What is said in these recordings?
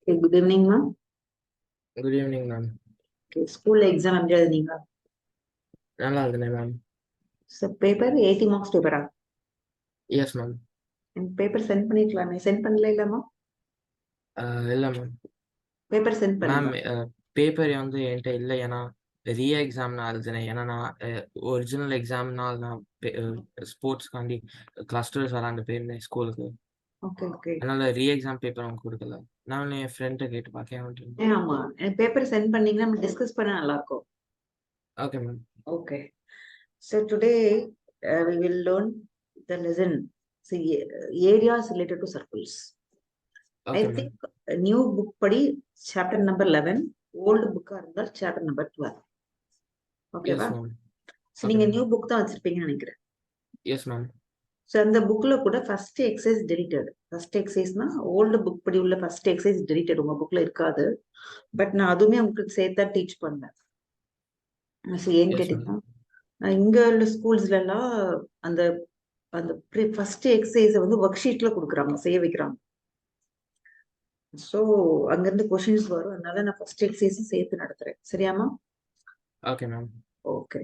Okay, good evening, ma'am. Good evening, ma'am. Okay, school exam எப்படி எழுதுனீங்க? நல்லா இருந்தேன் ma'am. So paper 80 marks paper. Yes ma'am. Paper send பண்ணிக்கலாமே, send பண்ணல இல்லம்மா? இல்லை ma'am. Paper send ma'am பண்ணுங்க. Paper வந்து என்கிட்ட இல்லை. ஏன்னா ரீ எக்ஸாம் நான் எழுதுனேன். ஏன்னா நான் ஒரிஜினல் எக்ஸாம்னால் நான் ஸ்போர்ட்ஸ்க்காண்டி கிளஸ்டர்ஸ் விளாண்டு போயிருந்தேன் ஸ்கூலுக்கு. Okay, okay. அதனால ரீ எக்ஸாம் பேப்பர் அவங்க கொடுக்கல. நான் என் ஃப்ரெண்ட்டை கேட்டு பார்க்கேன். ஆமா, பேப்பர் சென்ட் பண்ணீங்கன்னா நம்ம டிஸ்கஸ் பண்ண நல்லா இருக்கும். Okay ma'am. Okay. So today we will learn the lesson. See, areas related to circles. I okay ma'am. think new book படி chapter number 11, old book இருந்தால் chapter number 12. Okay வா? Yes ma'am. So நீங்க new book தான் வச்சிருப்பீங்கன்னு நினைக்கிறேன். Yes ma'am. So அந்த புக்ல கூட ஃபர்ஸ்ட் எக்ஸசைஸ் டெலிட்டட். ஃபர்ஸ்ட் எக்ஸசைஸ்னா ஓல்டு புக் படி உள்ள ஃபர்ஸ்ட் எக்ஸசைஸ் டெலிட்டட் உங்க புக்ல இருக்காது. பட் நான் அதுவுமே உங்களுக்கு சேர்த்தா டீச் பண்ணேன். ஏன்னு கேட்டீங்கன்னா இங்க உள்ள ஸ்கூல்ஸ்ல எல்லாம் அந்த அந்த ஃபர்ஸ்ட் எக்ஸசைஸை வந்து ஒர்க் ஷீட்ல கொடுக்குறாங்க, செய்ய வைக்கிறாங்க. ஸோ அங்கிருந்து கொஸ்டின்ஸ் வரும், அதனால நான் ஃபர்ஸ்ட் எக்ஸசைஸும் சேர்த்து நடத்துறேன். சரியாமா? Okay ma'am. Okay.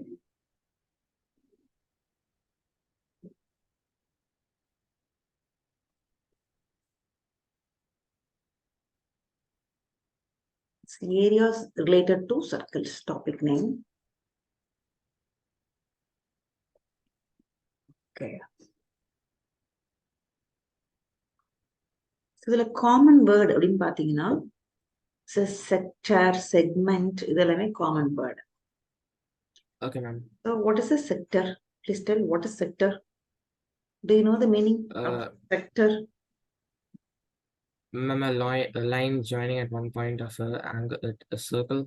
Areas related to circles, topic name. Okay. இதுல காமன் வேர்டு அப்படின்னு பாத்தீங்கன்னா செக்டர், செக்மெண்ட், இதெல்லாமே common word. Okay ma'am. So what is a sector? Please tell what is sector. Do you know the meaning of sector? Ma'am, a line joining at one point of a circle.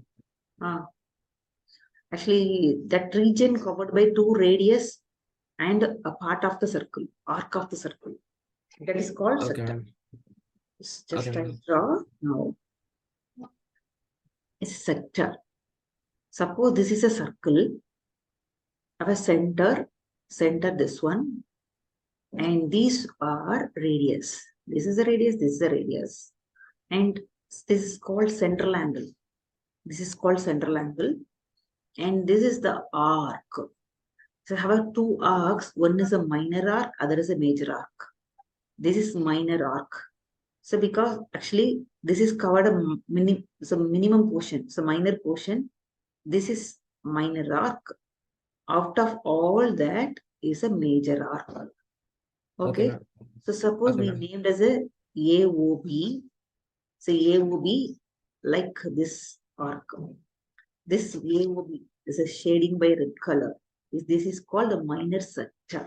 Actually, that region covered by two radius and a part of the circle, arc of the circle. That is called sector. Just I draw now. It's a sector. Suppose this is a circle. Have a center this one, and these are radius. This is the radius, this is the radius, and this is called central angle. This is called central angle, and this is the arc. So I have two arcs. One is a minor arc, other is a major arc. This is minor arc. So because actually this is covered a minimum portion, so minor portion. This is minor arc. Out of all that is a major arc. Okay. So suppose we named as a AOB. So AOB like this arc. This AOB is a shading by red color. This is called the minor sector.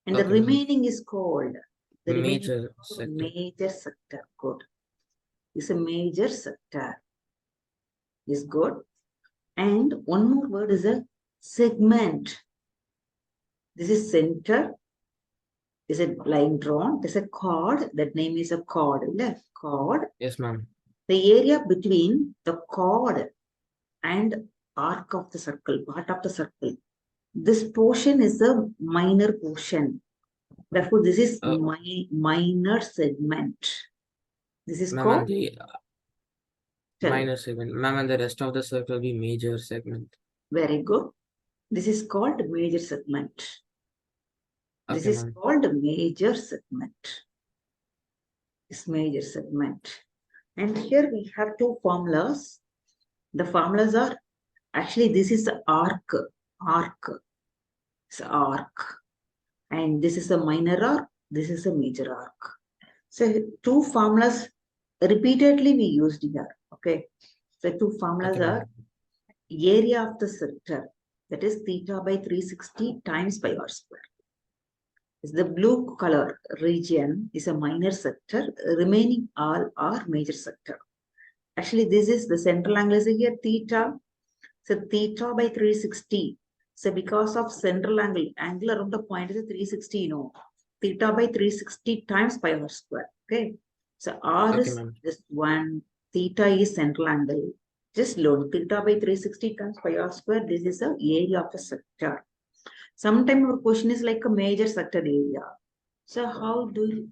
And the remaining is called the major sector. Good. It's a major sector. Is good. And one more word is a segment. This is center. Is a line drawn. There's a chord. That name is a chord. Chord. Yes, ma'am. The area between the chord and arc of the circle, part of the circle. This portion is a minor portion. Therefore, this is minor segment. This is called minor segment. Ma'am, and the rest of the circle will be major segment. Very good. This is called major segment. This is called major segment. This major segment. And here we have two formulas. The formulas are actually this is the arc. It's arc. And this is a minor arc. This is a major arc. So two formulas repeatedly we used here. Okay. So two formulas are area of the sector. That is theta by 360 times pi r square. The blue color region is a minor sector. Remaining all are major sector. Actually, this is the central angle is here theta. So theta by 360. So because of central angle around the point is 360, you know. Theta by 360 times pi r square. Okay. So r is just one. Theta is central angle. Just load theta by 360 times pi r square. This is the area of the sector. Sometimes our question is like a major sector area. So how to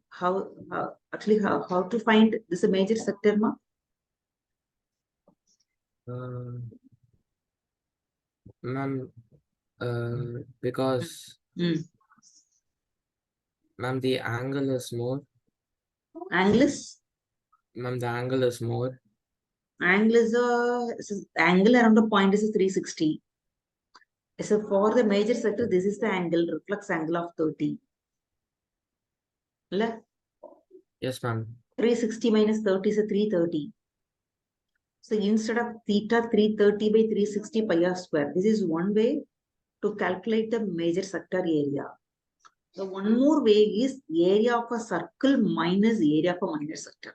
find this a major sector, ma? Ma'am, because ma'am, the angle is more. Angle is? Ma'am, the angle is more. Angle is angle around the point is 360. So for the major sector, this is the angle, reflex angle of 30. Yes, ma'am. 360 minus 30 is a 330. So instead of theta 330 by 360 pi r square, this is one way to calculate the major sector area. So one more way is area of a circle minus area of a minor sector.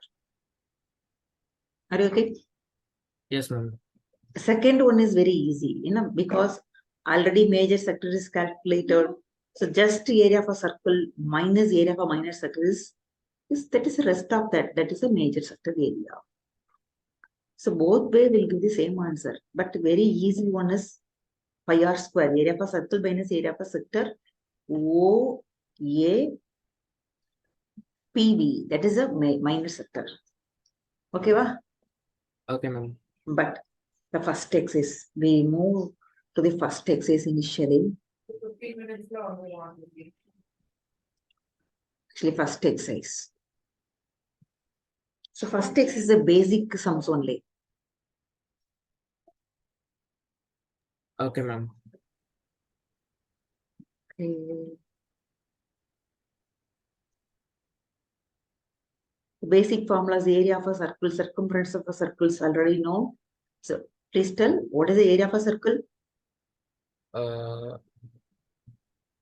Are you okay? Yes, ma'am. Second one is very easy, because already major sector is calculated. So just area of a circle minus area of a minor sector is that is the rest of that. That is a major sector area. So both way will give the same answer, but very easy one is pi r square, area of a circle minus area of a sector, O A P B. That is a minor sector. Okay, va? Okay, ma'am. But the first exercise, we move to the first exercise initially. Actually, first exercise. So first exercise is the basic sums only. Okay, ma'am. Okay. Basic formulas, area of a circle, circumference of a circle, already know. So please tell, what is the area of a circle?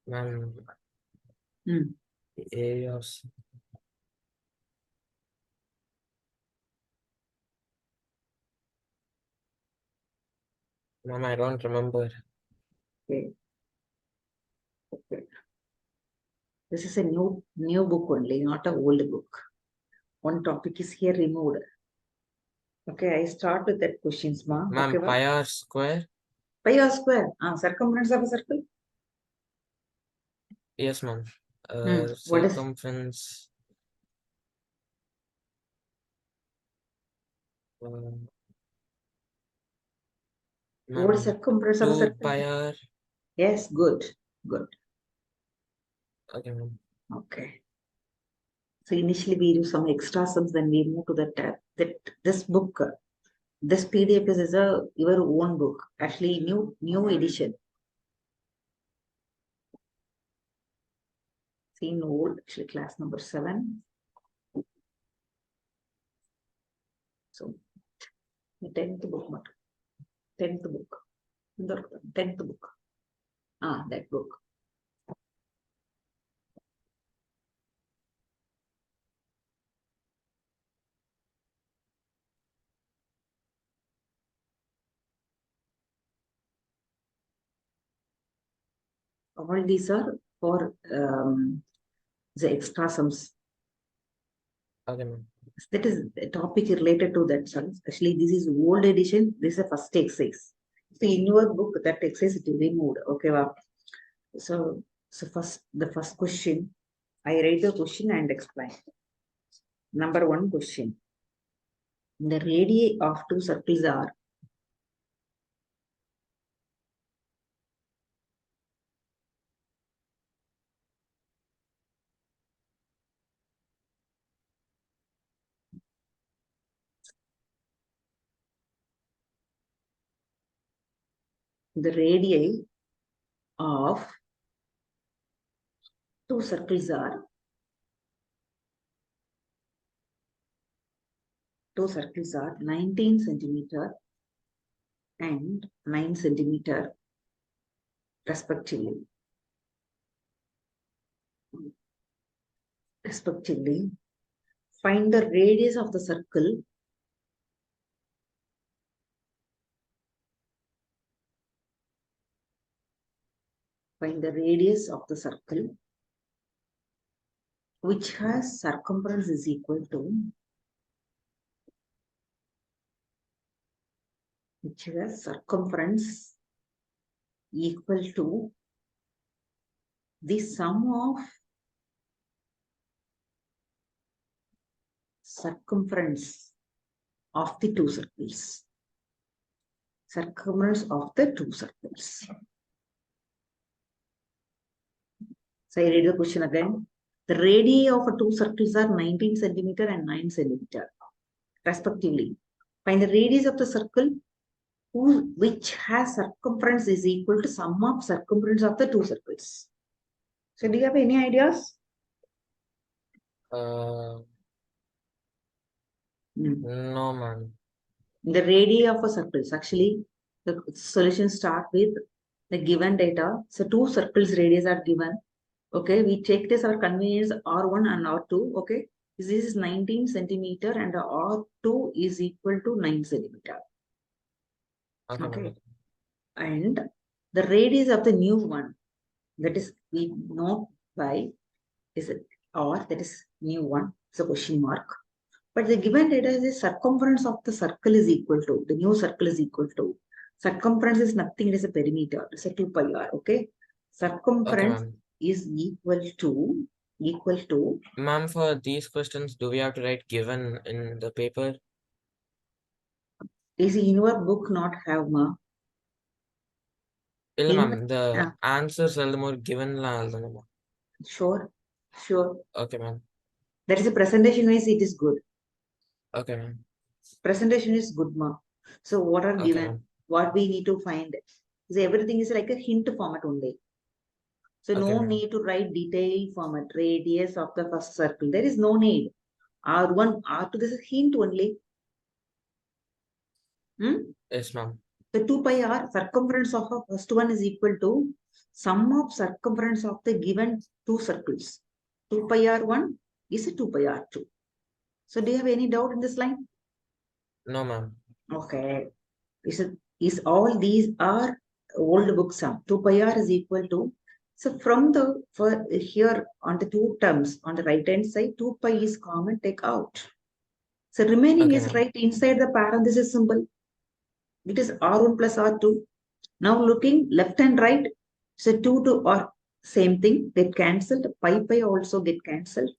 Ma'am, area of ma'am, I don't remember. Okay. Okay. This is a new book only, not a old book. One topic is here removed. Okay, I start with that questions, ma. Ma'am, Okay, pi r square? Pi r square. Circumference of a circle. Yes, ma'am. What is Circumference. what is Ma'am, circumference of a 2 circle? pi r. Yes, good. Okay, ma'am. Okay. So initially we do some extra sums, then we move to that this book. This PDF is your own book, actually new edition. Seen old, actually class number 7. So the 10th book, 10th book, 10th book. That book. All these are for the extra sums. Okay, ma'am. That is a topic related to that sums. Actually, this is old edition. This is a first exercise. So in your book, that exercise is removed. Okay, wow. So the first question, I write the question and explain. Number 1 question. The radii of two circles are the radii of two circles are 19 centimeter and 9 centimeter respectively. Find the radius of the circle which has circumference is equal to the sum of circumference of the two circles. Circumference of the two circles. So I read the question again. The radii of two circles are 19 centimeter and 9 centimeter, respectively. Find the radius of the circle which has circumference is equal to sum of circumference of the two circles. So do you have any ideas? No, ma'am. The radii of a circle. Actually, the solution start with the given data. So two circles radius are given. Okay, we take this our convenience R1 and R2. Okay, this is 19 centimeter and R2 is equal to 9 centimeter. Okay, and the radius of the new one, that is we know by is it or that is new one. It's a question mark. But the given data is the circumference of the circle is equal to the new circle is equal to circumference is nothing. It is a perimeter. It's a 2 pi r. Okay, circumference is equal to Ma'am, for these questions, do we have to write given in the paper? Is in your book not have ma? Ma'am, the answers are more given la. Sure. Okay, ma'am. That is a presentation wise, it is good. Okay, ma'am. Presentation is good, ma. So what are given? What we need to find? So everything is like a hint format only. So no need to write detailed format, radius of the first circle. There is no need. R1, R2, this is hint only. Yes, ma'am. The 2 pi r circumference of a first one is equal to sum of circumference of the given two circles. 2 pi r1 is a 2 pi r2. So do you have any doubt in this line? No, ma'am. Okay. Is all these are old book sum. 2 pi r is equal to. So from the for here on the two terms on the right hand side, 2 pi is common, take out. So remaining is right inside the parenthesis symbol. It is R1 plus R2. Now looking left and right, so 2 to or same thing, get cancelled. Pi also get cancelled.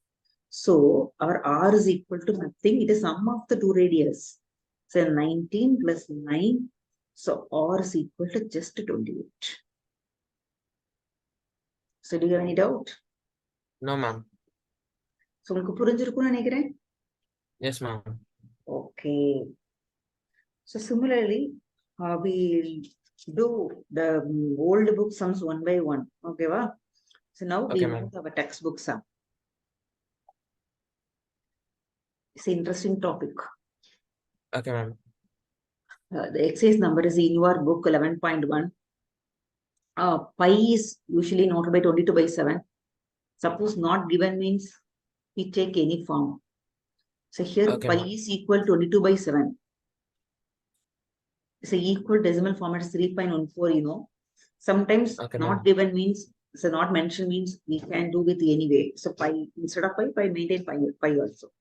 So our R is equal to nothing. It is sum of the two radius. So 19 plus 9. So R is equal to just 28. So do you have any doubt? No, ma'am. So yes, ma'am. Okay. So similarly, we do the old book sums one by one. Okay, wow? So now we have a textbook sum. It's an interesting topic. Okay, ma'am. The exercise number is in your book 11.1. Pi is usually noted by 22 by 7. Suppose not given means we take any form. So here pi is equal to 22 by 7. So equal decimal format is 3.14, you know. Sometimes not given means, so not mentioned means we can do with anyway. So pi, instead of pi maintain pi also.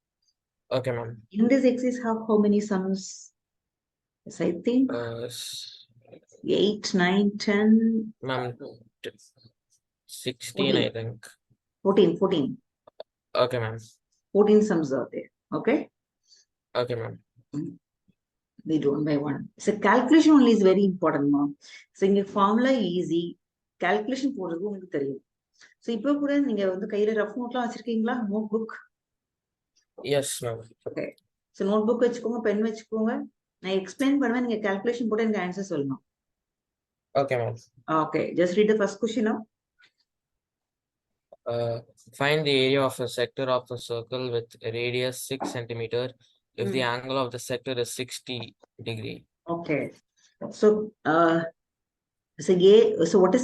Okay, ma'am. In this exercise, how many sums? Yes, I think 8, 9, 10. Ma'am, 16, 14. I think. 14. Okay, ma'am. 14 sums are there. Okay? Okay, ma'am. We do one by one. So calculation only is very important, ma'am. So in formula easy. Calculation போடுறது உங்களுக்கு தெரியும். So இப்போ கூட நீங்க வந்து கையில rough நோட்லாம் வச்சிருக்கீங்களா? Notebook? Yes, ma'am. Okay. So notebook வச்சுக்கோங்க, பென் வச்சுக்கோங்க. நான் எக்ஸ்பிளைன் பண்ணுவேன், நீங்க calculation போட்டு எனக்கு ஆன்சர் சொல்லணும். Okay, ma'am. Okay. Just read the first question now. Find the area of a sector of a circle with a radius 6 centimeter if the angle of the sector is 60 degree. Okay. So so what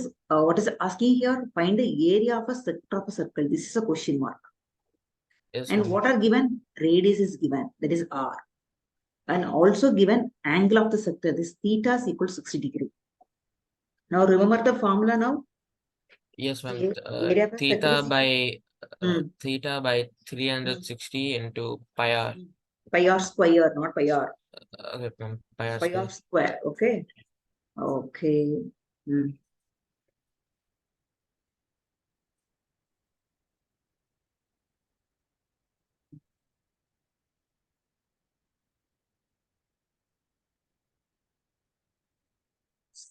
is asking here? Find the area of a sector of a circle. This is a question mark. Yes, and what are given? Radius is given, that is r, and also given angle of the sector. This theta is equal to 60 degree. Now remember the formula now. Yes, ma'am. Theta by 360 into pi r. Pi r square, not pi r. Okay, ma'am. Pi r square. Okay. Okay.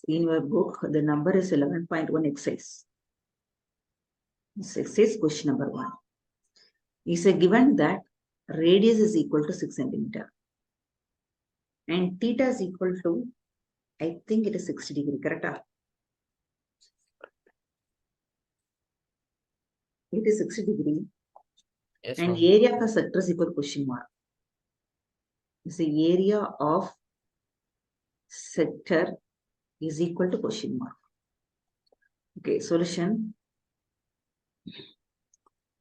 In your book, the number is 11.1 exercise. This exercise question number 1. Is a given that radius is equal to 6 centimeter. And theta is equal to, I think it is 60 degree, correct? It is 60 degree. Yes, And ma'am. area of the sector is equal to question mark. It's the area of sector is equal to question mark. Okay, solution.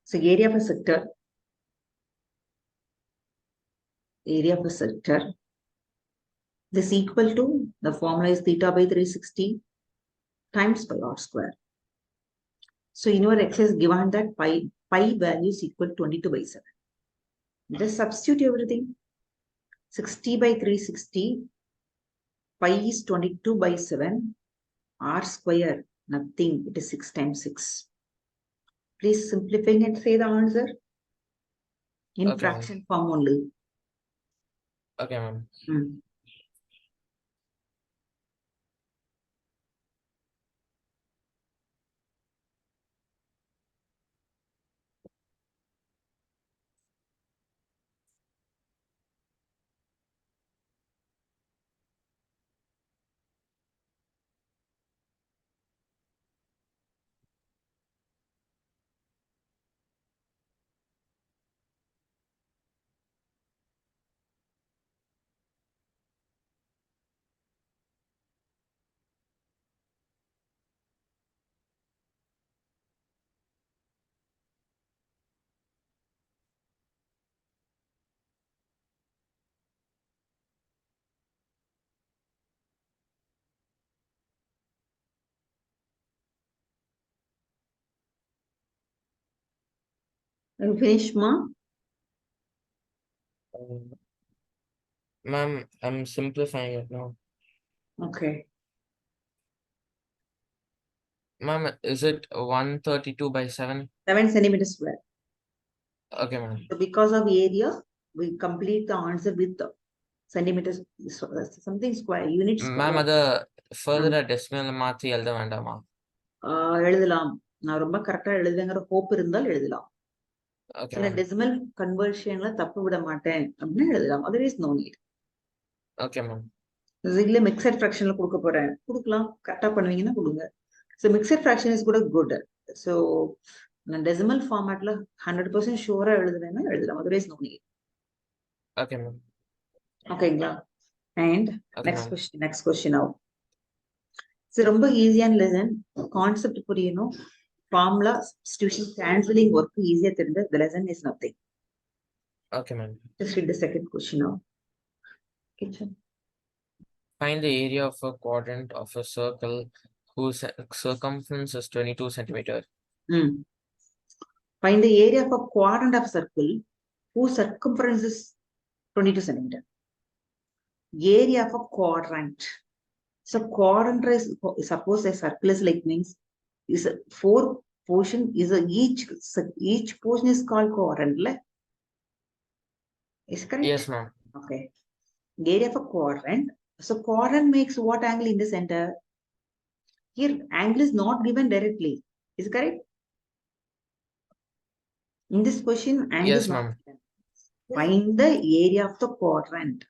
So area of a sector this equal to, the formula is theta by 360 times pi r square. So in your exercise given that pi value is equal to 22 by 7. Just substitute everything. 60 by 360, pi is 22 by 7, r square, nothing, it is 6 times 6. Please simplify and say the answer in Okay, fraction form only. Okay, ma'am. Are you finished, ma? Ma'am, I'm simplifying it now. Okay. Ma'am, is it 132 by 7? 7 centimeters square. Okay, ma'am. So because of area, we complete the answer with the centimeters, something square, unit Ma'am, square. அது further decimal மாத்தி எழுத வேண்டாமா? எழுதலாம். நான் ரொம்ப கரெக்டா எழுதுவேங்கிற hope இருந்தால் எழுதலாம். Okay, சில ma'am. டெசிமல் கன்வர்ஷன்ல தப்பு விட மாட்டேன் அப்படின்னு எழுதலாம். Otherwise no need. Okay, ma'am. இல்ல மிக்சட் ஃபிராக்ஷன்ல கொடுக்க போறேன், கொடுக்கலாம், கரெக்டா பண்ணுவீங்கன்னா கொடுங்க. ஸோ மிக்சட் ஃபிராக்ஷன் இஸ் கூட குட். ஸோ நான் டெசிமல் ஃபார்மேட்ல 100% ஷூரா எழுதுவேன்னா எழுதலாம். Otherwise no need. Okay, ma'am. ஓகேங்களா? And Okay, ma'am. Next question ஆகும். ஸோ ரொம்ப ஈஸியான லெசன், கான்செப்ட் புரியணும், ஃபார்முலா சப்ஸ்டிடியூஷன் கேன்சலிங் ஒர்க் ஈஸியா தெரிஞ்ச the lesson is nothing. Okay, ma'am. Just read the second question now. Kitchen. Find the area of a quadrant of a circle whose circumference is 22 centimeter. Find the area of a quadrant of a circle whose circumference is 22 centimeter. Area of a quadrant. So quadrant is, suppose a circle is like means is a 4 portion, is a each portion is called quadrant, like? Is correct? Yes, ma'am. Okay. Area of a quadrant. So quadrant makes what angle in the center? Here angle is not given directly. Is correct? In this question, angle Yes, is not ma'am. given. Find the area of the quadrant.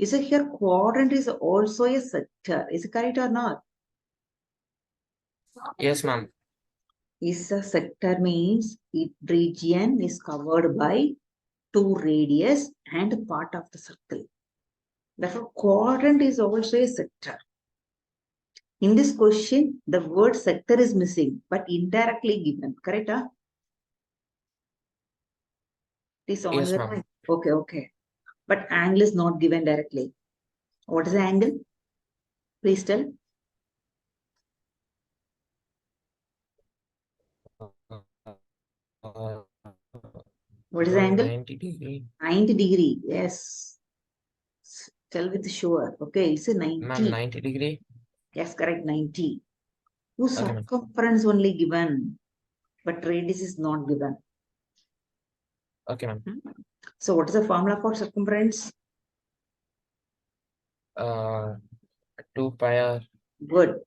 Is it here quadrant is also a sector? Is it correct or not? Yes, ma'am. Is a sector means it region is covered by 2 radius and part of the circle. Therefore, quadrant is also a sector. In this question, the word sector is missing, but indirectly given. Correct? Huh? It is on Yes, your ma'am. mind. Okay. But angle is not given directly. What is the angle? Please tell. What is the angle? 90 degree. 90 degree. Yes. Tell with sure. Okay, it's a 90. Ma'am, 90 degree. Yes, correct. 90. Whose Okay, circumference only given, but radius is not given. Okay, ma'am. So what is the formula for circumference? 2 pi r. Good.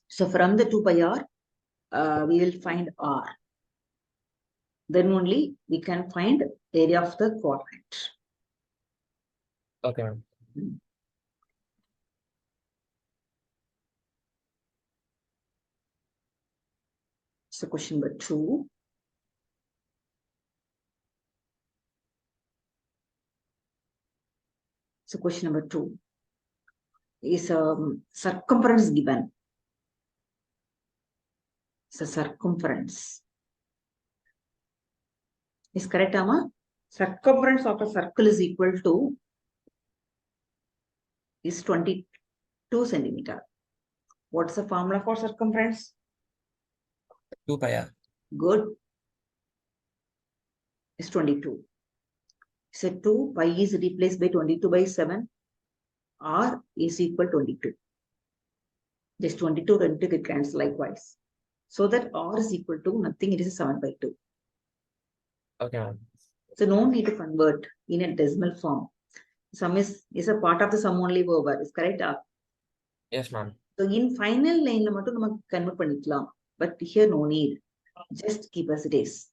So from the 2 pi r, we will find r. Then only we can find area of the quadrant. Okay, ma'am. So question number 2. So question number 2 is circumference given. So circumference is correct, Amma? Circumference of a circle is equal to is 22 centimeter. What's the formula for circumference? 2 pi r. Good. Is 22. So 2 pi is replaced by 22 by 7. R is equal 22. Just 22 and 22 get cancel likewise. So that R is equal to nothing, it is 7 by 2. Okay, ma'am. So no need to convert in a decimal form. Sum is a part of the sum only over. Is correct? Yes, ma'am. So in final line, convert பண்ணிக்கலாம். But here no need. Just keep as it is.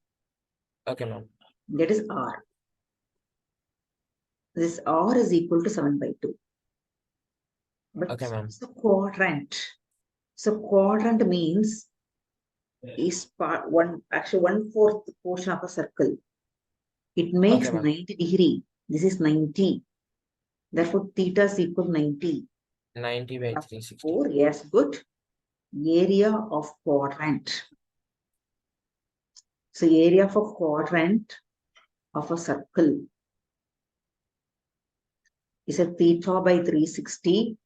Okay, ma'am. That is R. This R is equal to 7 by 2. But Okay, ma'am. it's a quadrant. So quadrant means is part one, actually 1/4 portion of a circle. It makes Okay, ma'am. 90 degree. This is 90. Therefore, theta is equal to 90. 90 by 360. 4, yes, good. Area of quadrant. So area of a quadrant of a circle is a theta by 360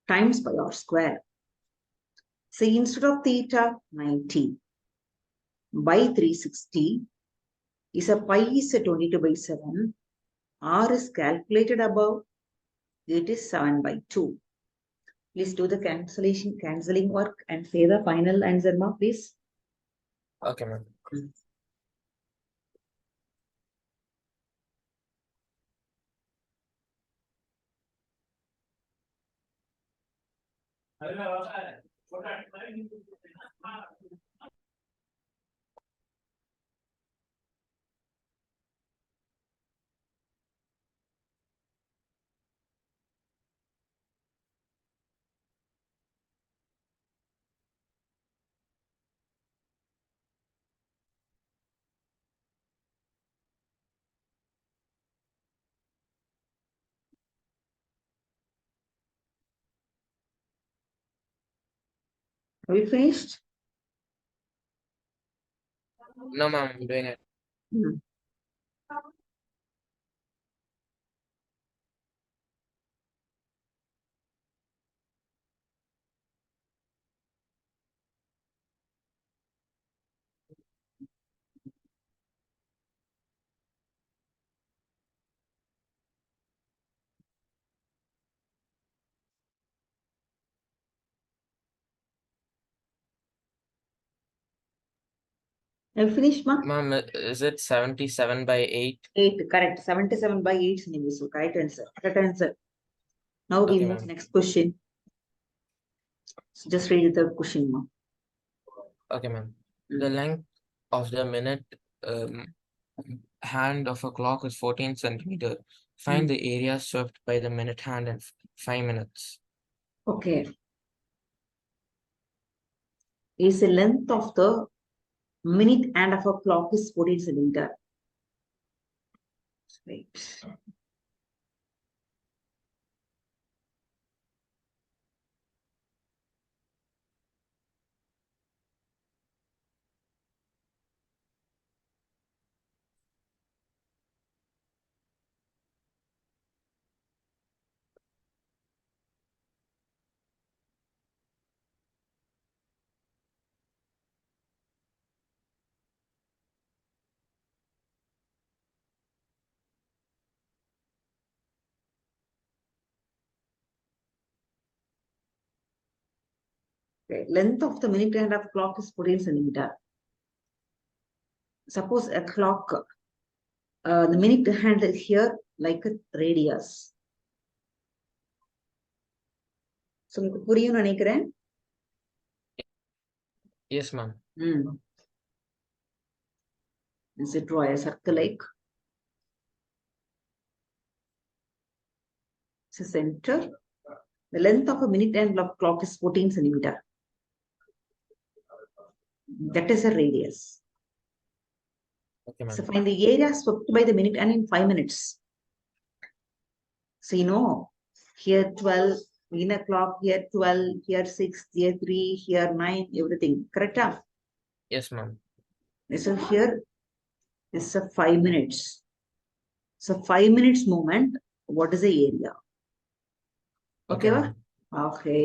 times pi r square. So instead of theta, 90 by 360 is a pi is a 22 by 7. R is calculated above. It is 7 by 2. Please do the cancelling work and say the final answer, ma, please. Okay, ma'am. Have you finished? No, ma'am, I'm doing it. Hmm. Have you finished, ma? Ma'am, is it 77 by 8? 8, correct. 77 by 8 centimeters. So correct answer. Correct answer. Now we Okay, move ma'am. next question. So just read the question, ma. Okay, ma'am. The length of the minute hand of a clock is 14 centimeter. Find the area swept by the minute hand in 5 minutes. Okay. Is the length of the minute hand of a clock is 14 centimeter. Wait. Okay. Length of the minute hand of clock is 14 centimeter. Suppose a clock, the minute hand is here like a radius. So, புரியும் நினைக்கிறேன். Yes, ma'am. Is it draw a circle like? It's a center. The length of a minute and clock is 14 centimeter. That is a radius. Okay, ma'am. So find the area swept by the minute and in 5 minutes. So you know, here 12, in a clock, here 12, here 6, here 3, here 9, everything. Correct? Yes, ma'am. So here is a 5 minutes. So 5 minutes moment, what is the area? Okay, Okay. ma'am. Okay.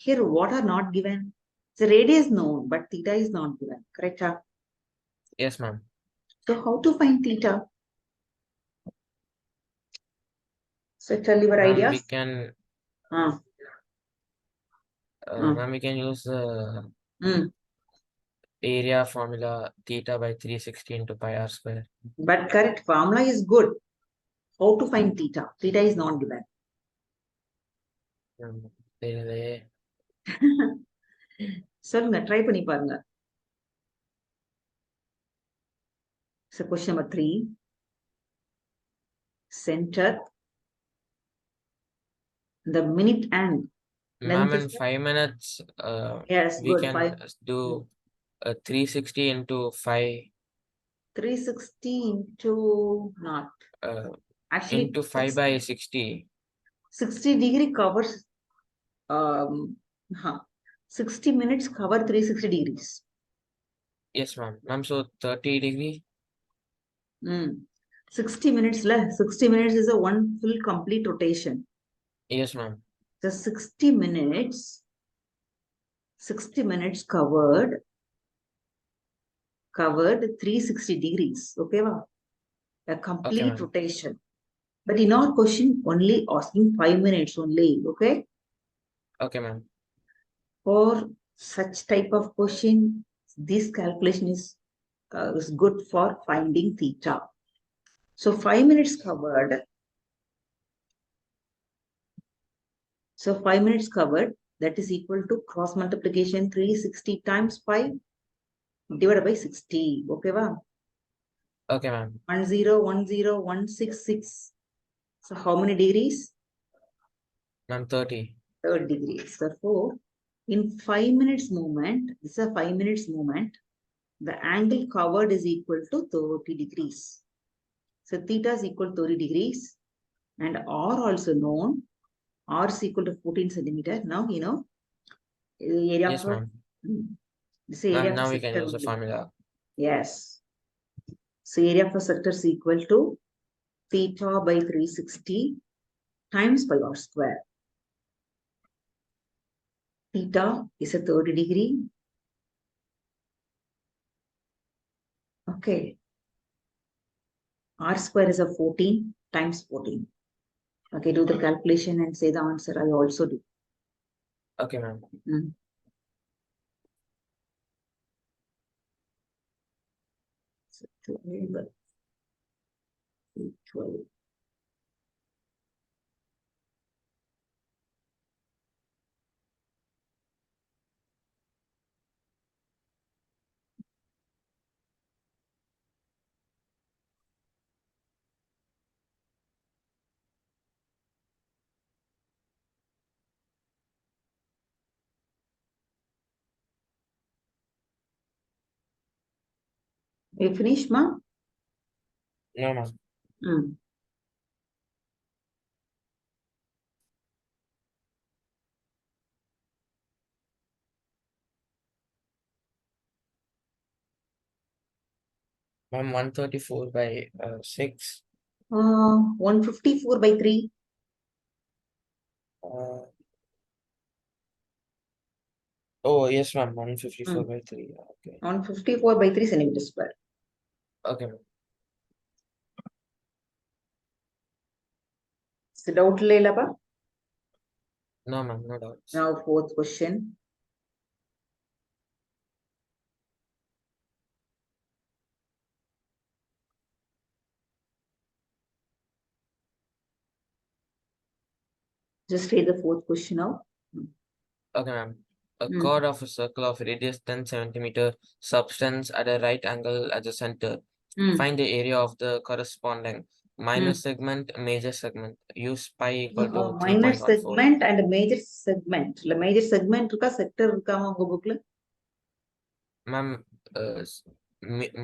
Here, what are not given? The radius known, but theta is not given. Correct? Yes, ma'am. So how to find theta? So tell your Ma'am, ideas. we can Ah. ma'am, we can use the area formula theta by 360 into pi r square. But correct formula is good. How to find theta? Theta is not given. சொல்லுங்க try பண்ணி பாருங்க. So question number 3. Center. The minute and Ma'am, in length is 5 minutes, yes, we good. can 5. do 360 into 5. 360 into not. Actually, Into 5 by 60. 60 degree covers 60 minutes cover 360 degrees. Yes, ma'am. Ma'am, so 30 degree? 60 minutes less. 60 minutes is a one full complete rotation. Yes, ma'am. The 60 minutes covered 360 degrees. Okay, wow. A complete Okay, rotation. But in our question, only asking 5 minutes only. Okay. Okay, ma'am. For such type of question, this calculation is good for finding theta. So 5 minutes covered. So 5 minutes covered, that is equal to cross multiplication 360 times 5 divided by 60. Okay, wow. Okay, ma'am. 1010166. So how many degrees? Ma'am, 30. 30 degrees. Therefore, in 5 minutes movement, this is a 5 minutes movement, the angle covered is equal to 30 degrees. So theta is equal to 30 degrees and R also known. R is equal to 14 centimeter. Now, you know, the area Yes, for ma'am. this area Ma'am, for now we sector can use the only. formula. Yes. So area for sector is equal to theta by 360 times pi r square. Theta is a 30 degree. Okay. R square is a 14 times 14. Okay, do the calculation and say the answer. I also do. Okay, ma'am. So 12. You finish, ma? No, ma'am. Ma'am, 134 by 6. 154 by 3. Oh, yes, ma'am. 154 by 3. Okay. 154 by 3 centimeters square. Okay, ma'am. So doubt leba? No, ma'am. No doubts. Now fourth question. Just read the fourth question now. Okay, ma'am. A chord of a circle of radius 10 centimeter, substance at a right angle at the center. Find the area of the corresponding minor segment, major segment. Use pi equal to minor 3.14. segment and major segment. Major segment இருக்கா sector இருக்காமா உங்க bookல? Ma'am,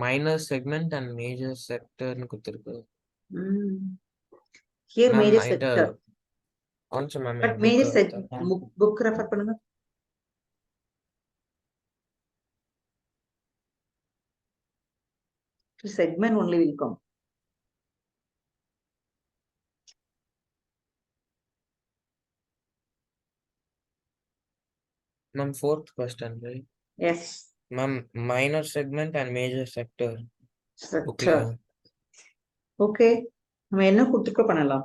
minor segment and major sector னு கொடுத்திருக்கு. Here Ma'am, major sector. கொஞ்சம் ma'am But major segment book refer பண்ணுங்க. Segment only will come. Ma'am, fourth question, right? Yes. Ma'am, minor segment and major sector. Sector. Okay. நம்ம என்ன கொடுத்துக்க பண்ணலாம்?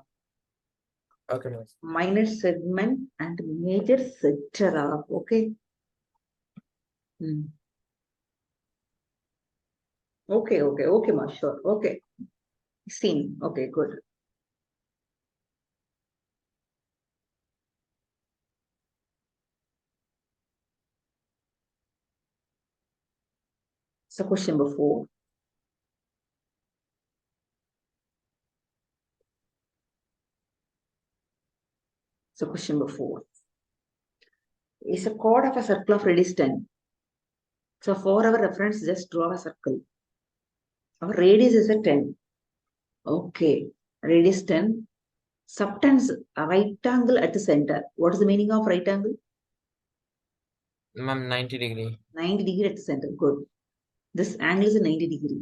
Okay, ma'am. Minor segment and major sector. Okay. Okay, ma, sure. Okay. Seen. Okay, good. So question number 4. So question number 4. Is a chord of a circle of radius 10. So for our reference, just draw a circle. Our radius is a 10. Okay. Radius 10. Subtends a right angle at the center. What is the meaning of right angle? Ma'am, 90 degree. 90 degree at the center. Good. This angle is a 90 degree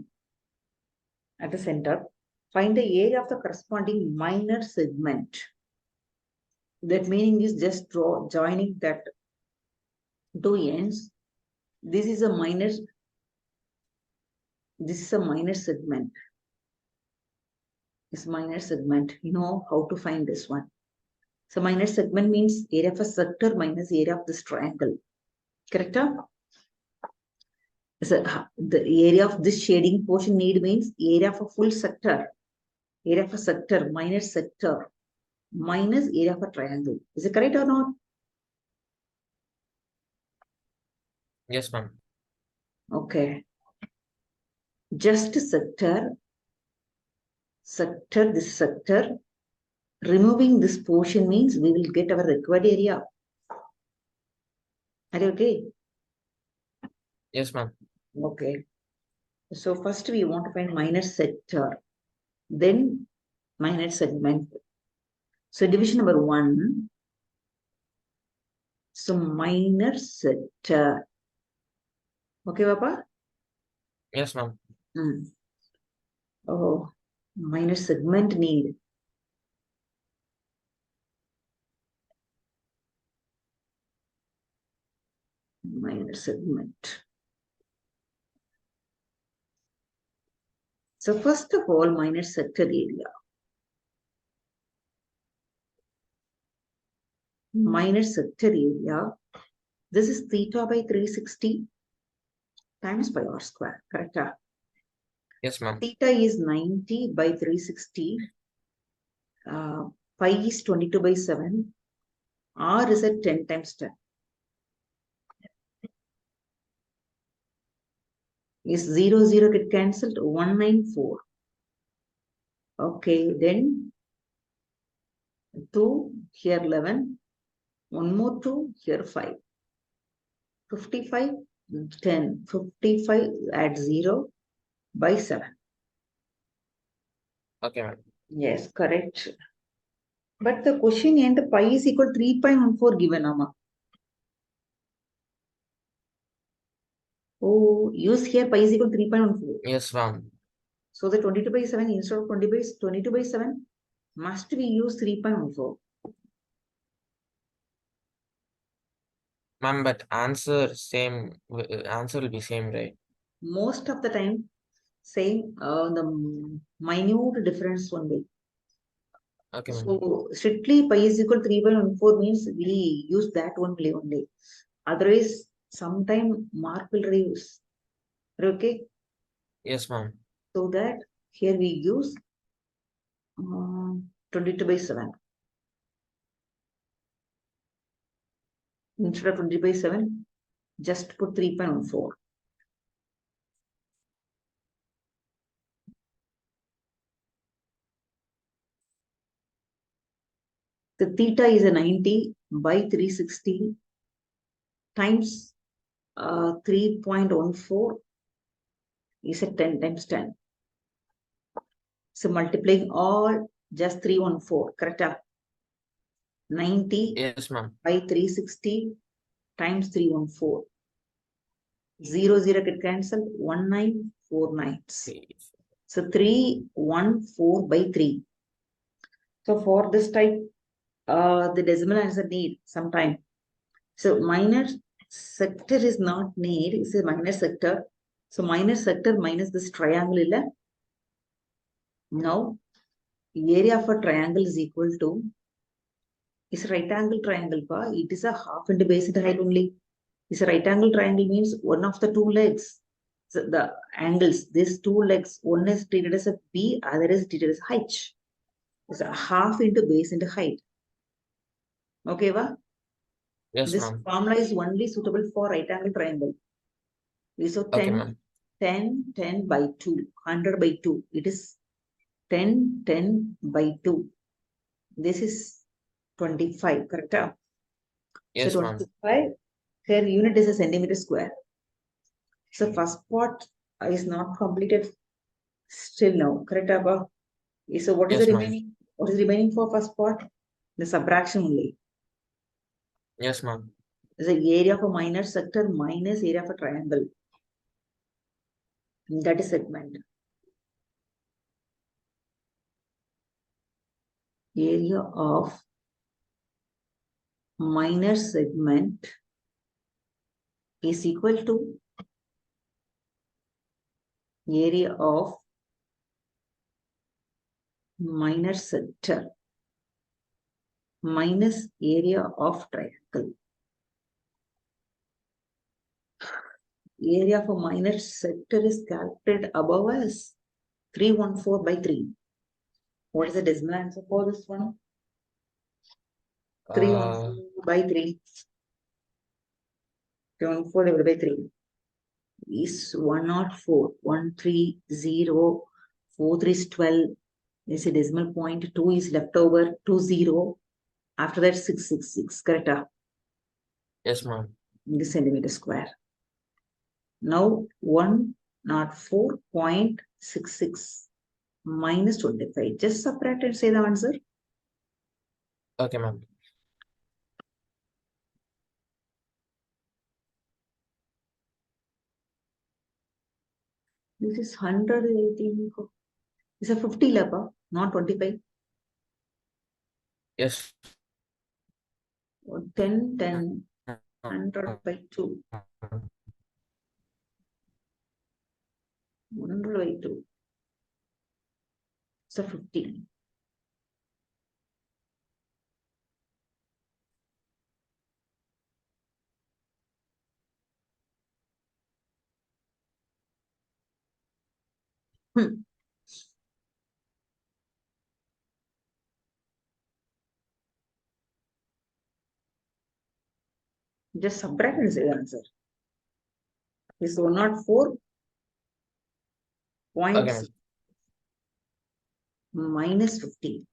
at the center. Find the area of the corresponding minor segment. That meaning is just draw joining that two ends. This is a minor segment. This minor segment. You know how to find this one. So minor segment means area of a sector minus area of this triangle. Correct? So the area of this shading portion need means area of a full sector. Area of a sector minus sector minus area of a triangle. Is it correct or not? Yes, ma'am. Okay. Just sector, this sector. Removing this portion means we will get our required area. Are you okay? Yes, ma'am. Okay. So first we want to find minor sector, then minor segment. So division number 1. So minor sector. Okay, Papa? Yes, ma'am. Oh, minor segment need. Minor segment. So first of all, minor sector area. Minor sector area. This is theta by 360 times pi r square. Correct? Yes, ma'am. Theta is 90 by 360. Pi is 22 by 7. R is at 10 times 10. Is 0, 0 get cancelled? 194. Okay, then 2, here 11. One more 2, here 5. 55, 10. 55 add 0 by 7. Okay, ma'am. Yes, correct. But the question end pi is equal to 3.14 given, Amma. Oh, use here pi is equal to 3.14. Yes, ma'am. So the 22 by 7 instead of 22 by 7 must we use 3.14. Ma'am, but answer will be same, right? Most of the time, same the minute difference only. Okay, ma'am. So strictly pi is equal to 3.14 means we use that only. Otherwise, sometime mark will reuse. Okay? Yes, ma'am. So that here we use 22 by 7. Instead of 20/7, just put 3.14. The theta is a 90 by 360 times 3.14 is a 10 times 10. So multiplying all just 314, correct? 90 Yes, ma'am. by 360 times 314. 0, 0 get cancelled, 1949. So 314 by 3. So for this type, the decimal answer need some time. So minor sector is not need, it's a minor sector. So minor sector minus this triangle. Now, area of a triangle is equal to, it's a right angle triangle. It is a half into base into height only. It's a right angle triangle means one of the two legs. So the angles, these two legs, one is treated as a B, other is treated as H. It's a half into base into height. Okay, va? Yes, This ma'am. formula is only suitable for right angle triangle. So 10, Okay, ma'am. 10, 10 by 2, 100 by 2. It is 10, 10 by 2. This is 25, correct? Yes, So ma'am. 25, here unit is a centimeter square. So first part is not completed still now, correct? So what is Yes, the ma'am. remaining? What is remaining for first part? The subtraction only. Yes, ma'am. The area of a minor sector minus area of a triangle. That is segment. Area of minor segment is equal to area of minor sector minus area of triangle. Area of a minor sector is calculated above as 314 by 3. What is the decimal answer for this one? 314 by 3. 314 divided by 3 is 104. 130. 43 is 12. Is a decimal point. 2 is left over. 20. After that, 666. Correct? Yes, ma'am. In the centimeter square. Now 104.66 minus 25. Just subtract and say the answer. Okay, ma'am. This is 118. It's a 50 lapa, not 25. Yes. 10, 10, 100 by 2. 100 by 2. It's a 50. Just subtract and say the answer. This 104.6 Okay, minus 50.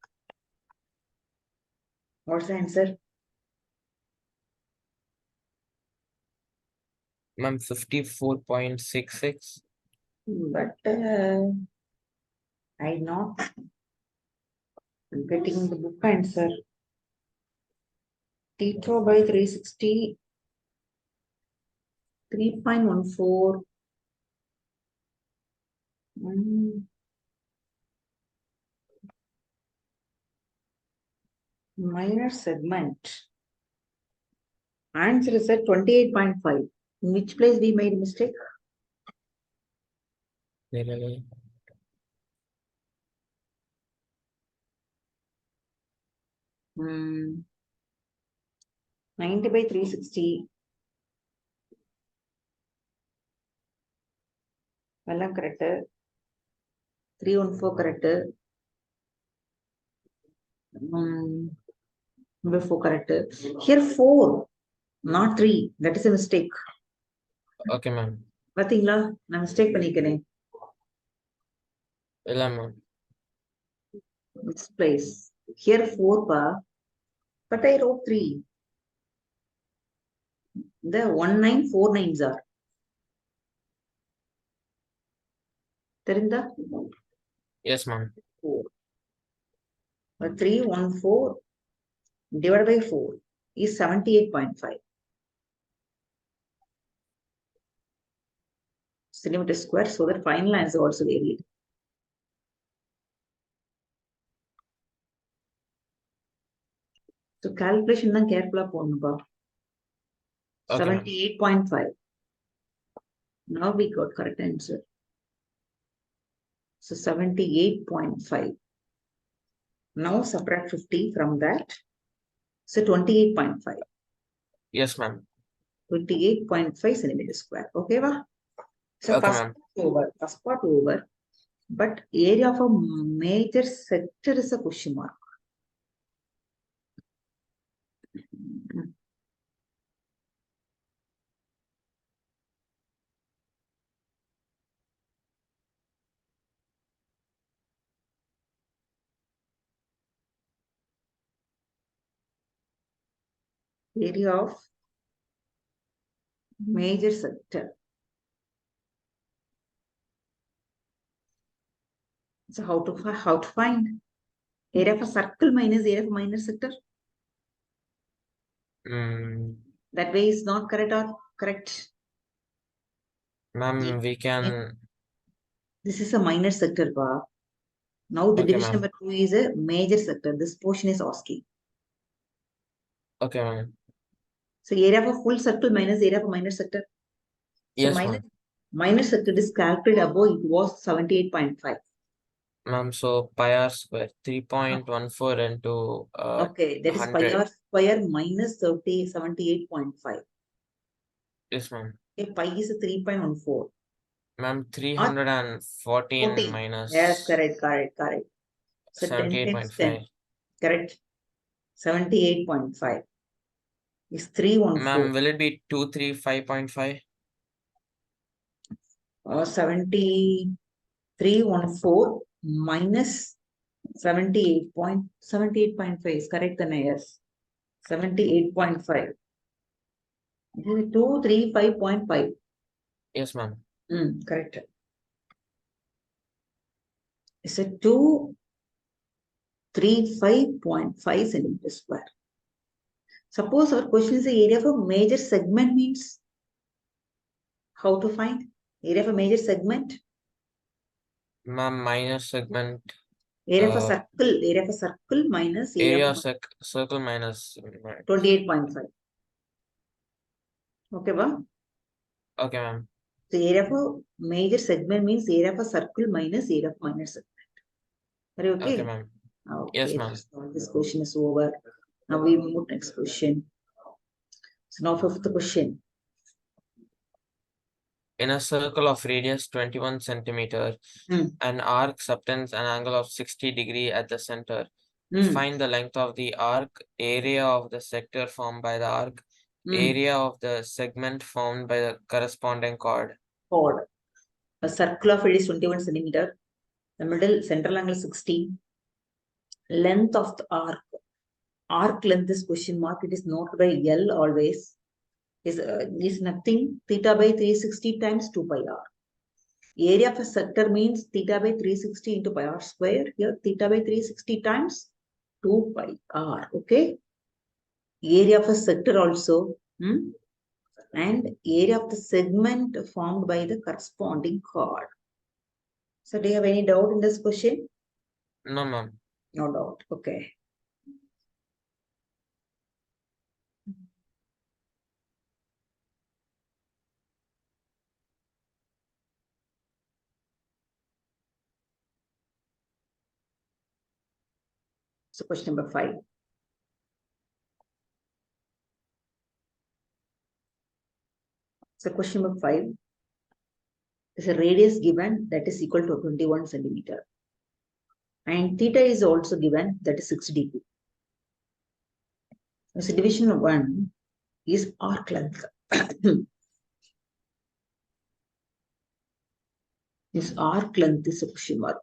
What's the answer? ma'am. 54.66. But I'm not getting the book answer. Theta by 360, 3.14. Minor segment. Answer is at 28.5. In which place we made a mistake? Really? 90 by 360. Well, correct. 314 correct. Before correct. Here 4. Not 3. That is a mistake. Okay, ma'am. Pathingla, na mistake panikane. Illa, ma'am. This place. Here 4 pa. But I wrote 3. The 1949s are. Terinda? Yes, ma'am. 4. 314 divided by 4 is 78.5 centimeter square. So that final answer also varied. So calculation na careful ponnupa. Okay, 78.5. Now we got correct answer. So 78.5. Now subtract 50 from that. So 28.5. yes, ma'am. 28.5 centimeters square. Okay, va? So Okay, first ma'am. part over. First part over. But area of a major sector is a question mark. Area of major sector. So how to find area of a circle minus area of a minor sector? That way is not correct or correct? Ma'am, we can. This is a minor sector bar. Now the Okay, division ma'am. number 2 is a major sector. This portion is asking. Okay, ma'am. So area of a full circle minus area of a minor sector. So Yes, ma'am. minor sector is calculated above. It was 78.5. Ma'am, so pi r square 3.14 into Okay, that is pi 100. r square minus 78.5. Yes, ma'am. Okay, pi is 3.14. Ma'am, 314 14. minus Yes, correct. So 10 times 10. 78.5. Correct. 78.5 is 314. Ma'am, will it be 235.5? 7314 minus 78.5 is correct. Then yes. 78.5. This is 235.5. Yes, ma'am. Correct. It's a 235.5 centimeters square. Suppose our question is the area of a major segment means how to find area of a major segment? Ma'am, minus segment. Area of a circle minus area of Circle minus. 28.5. Okay, ba? Okay, ma'am. The area of a major segment means area of a circle minus area of minor segment. Are you okay? Okay, ma'am. Okay, Yes, ma'am. this question is over. Now we move next question. So now fifth question. In a circle of radius 21 centimeter, an arc subtends an angle of 60 degree at the center. Find the length of the arc, area of the sector formed by the arc, area of the segment formed by the corresponding chord. Chord. A circle of radius 21 centimeter. The middle central angle 60. Length of the arc. Arc length is question mark. It is noted by L always. Is nothing. Theta by 360 times 2 pi r. Area of a sector means theta by 360 into pi r square. Here theta by 360 times 2 pi r. Okay. Area of a sector also. And area of the segment formed by the corresponding chord. So do you have any doubt in this question? No, ma'am. No doubt. Okay. So question number 5. So question number 5 is a radius given that is equal to 21 centimeter. And theta is also given that is 6 dp. So division 1, is arc length. This arc length is a question mark.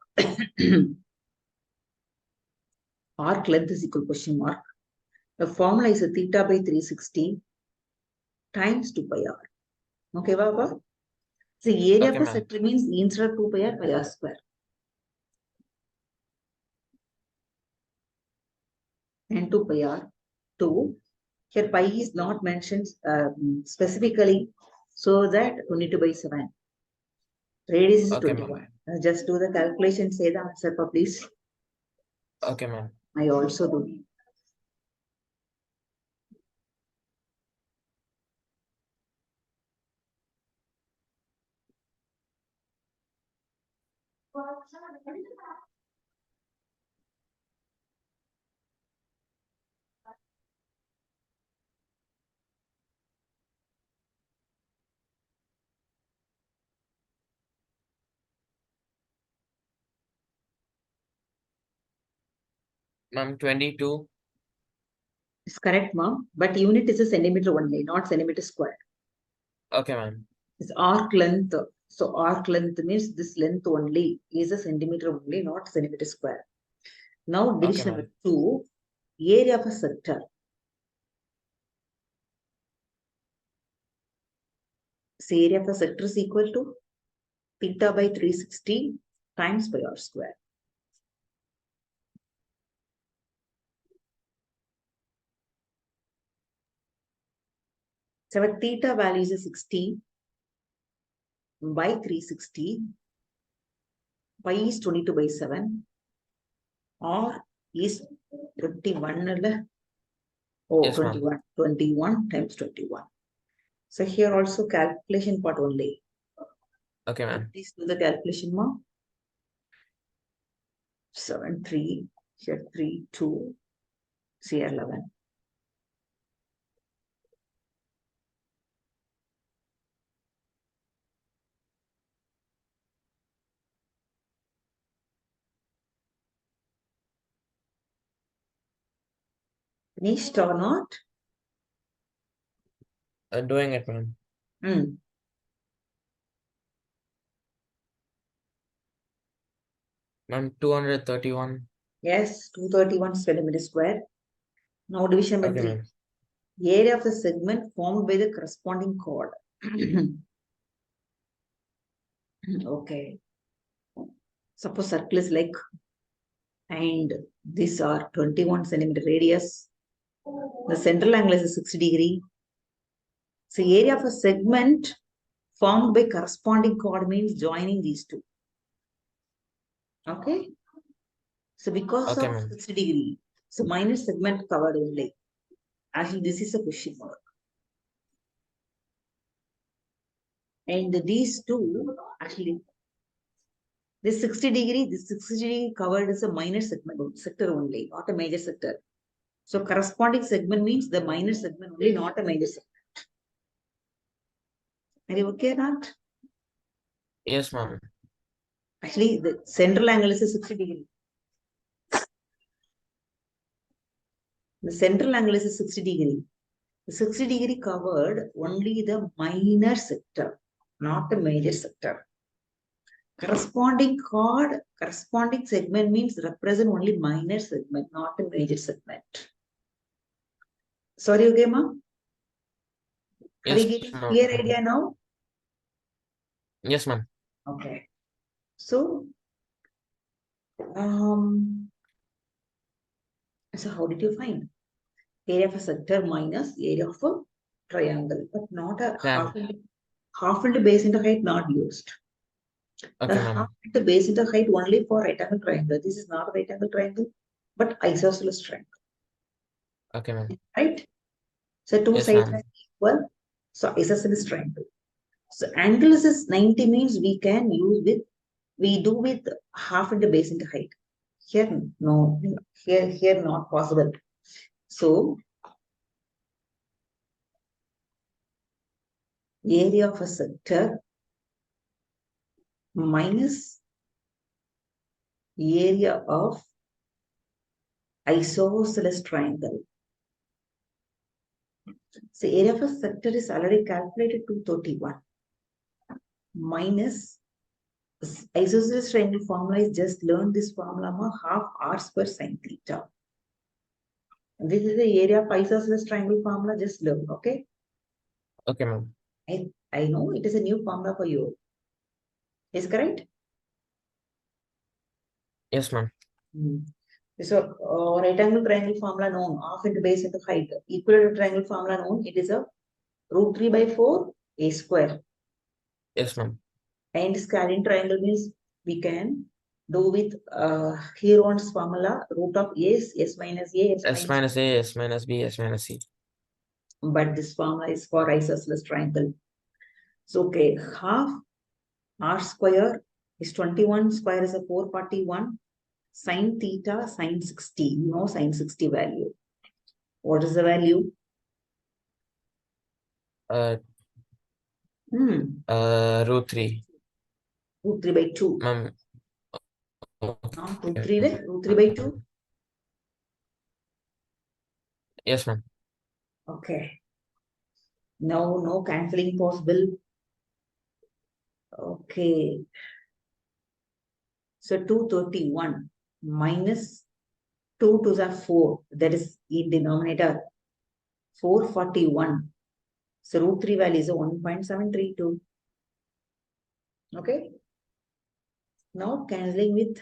Arc length is equal question mark. The formula is a theta by 360 times 2 pi r. Okay, Baba? So area of the sector means instead of 2 pi r square. And 2 pi r 2. Here pi is not mentioned specifically, so that 22 by 7. Radius is 21. Just do the calculation, say the answer, please. Okay, ma'am. I also do. Ma'am, 22. It's correct, ma'am. But unit is a centimeter only, not centimeter square. Okay, ma'am. It's arc length. So arc length means this length only is a centimeter only, not centimeter square. Now division number 2, area of a sector. So area of a sector is equal to theta by 360 times pi r square. So our theta value is 60 by 360. Pi is 22 by 7. R is 21. Oh, Yes, 21. 21 times 21. So here also calculation part only. Okay, ma'am. Please do the calculation, ma'am. 7, 3, here 3, 2, here 11. Finished or not? Doing it, ma'am. Ma'am, 231. Yes, 231 centimeter square. Now division by 3. Area of the segment formed by the corresponding chord. Okay. Suppose circle is like, and these are 21 centimeter radius. The central angle is 60 degree. So area of a segment formed by corresponding chord means joining these two. Okay. So because of 60 degree, so minor segment covered only. Actually, this is a question mark. And these two, actually, this 60 degree covered is a minor segment, sector only, not a major sector. So corresponding segment means the minor segment only, not a major segment. Are you okay or not? Yes, ma'am. Actually, the central angle is a 60 degree. The central angle is a 60 degree. The 60 degree covered only the minor sector, not the major sector. Corresponding chord, corresponding segment means represent only minor segment, not a major segment. Sorry, okay, ma'am? Are you getting clear idea now? Yes, ma'am. Okay. So how did you find? Area of a sector minus area of a triangle, but not a half-filled base into height not used. Okay, the half-filled base into height only for right angle triangle. This is not a right angle triangle, but isosceles triangle. Okay, ma'am. Right? So two sides are equal. So isosceles triangle. So angles is 90 means we can use with, we do with half into base into height. Here, no. Here not possible. So area of a sector minus area of isosceles triangle. So area of a sector is already calculated 231 minus isosceles triangle formula is just learned this formula half r square sine theta. This is the area of isosceles triangle formula, just learn, okay? Okay, ma'am. I know it is a new formula for you. Is correct? Yes, ma'am. So right angle triangle formula known, half into base into height. Equilateral triangle formula known, it is a root 3 by 4 a square. Yes, ma'am. And scalene triangle means we can do with here on formula root of s minus a, S minus a, S minus b, S minus c. But this formula is for isosceles triangle. So okay, half r square is 21, square is a 441, sine theta, sine 60. You know sine 60 value. What is the value? Root 3. Root 3 by 2. Ma'am. Root 3 by 2. Yes, ma'am. Okay. No cancelling possible. Okay. So 231 minus 2 to the 4. That is in denominator. 441. So root 3 value is 1.732. Okay. Now cancelling with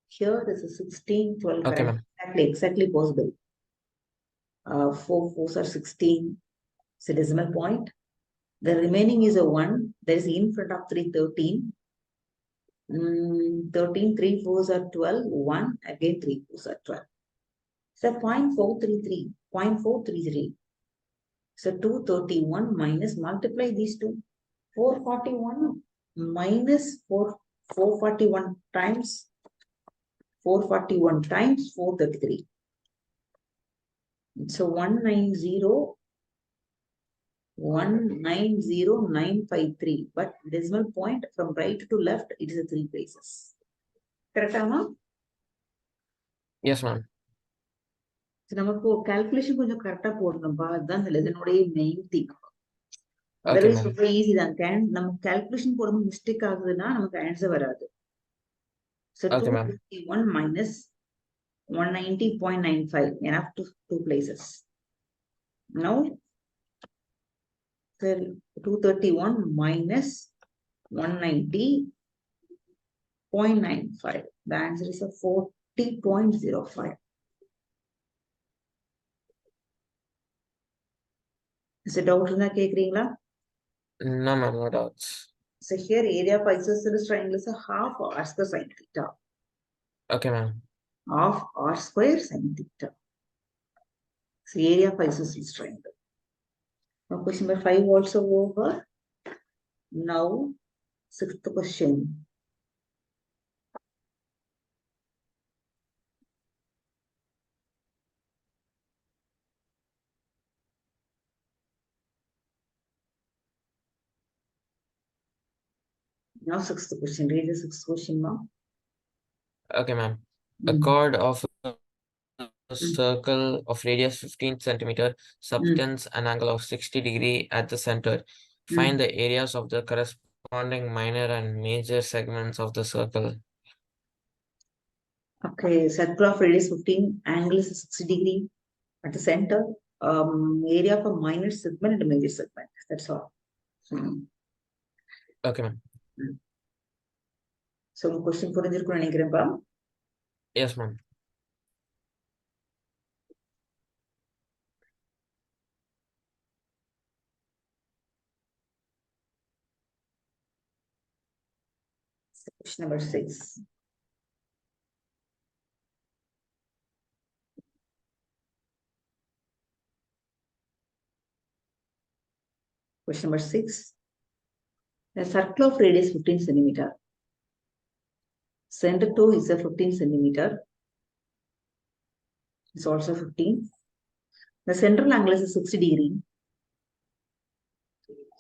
here this is 16, 12. Okay, Correct? ma'am. Exactly possible. 4 4s are 16. So decimal point. The remaining is a 1. That is in front of 3, 13. 13, 3 4s are 12. 1 again 3 4s are 12. So 0.433. 0.433. So 231 minus multiply these two. 441 minus 441 times 441 times 433. So 190,953. But decimal point from right to left, it is a 3 places. Correct, Amma? Yes, ma'am. So நமக்கு calculation கொஞ்சம் கரெக்டா போடணும்பா. அதுதான் இந்த லெசனுடைய main thing. Otherwise ரொம்ப easy தான். நம்ம calculation போடும்போது mistake ஆகுதுன்னா நமக்கு ஆன்சர் வராது. So 251 minus 190.95. Enough to 2 places. Now 231 minus 190.95. The answer is a 40.05. Is it doubt in the கேக்குறீங்களா? No, ma'am, no doubts. So here area of isosceles triangle is a half r square sin theta. Okay, ma'am. Half r square sin theta. So area of isosceles triangle. Now question number 5 also over. Now 6th question. Now 6th question. Read the 6th question now. Okay, ma'am. A chord of a circle of radius 15 centimeter, subtends an angle of 60 degree at the center. Find the areas of the corresponding minor and major segments of the circle. Okay, circle of radius 15, angle is 60 degree at the center. Area of a minor segment and a major segment. That's all. Okay, ma'am. So question புரிஞ்சிருக்கும்னு நினைக்கிறேன்ப்பா. Yes, ma'am. Question number 6. Question number 6. A circle of radius 15 centimeter. Center to is a 15 centimeter. It's also 15. The central angle is 60 degree.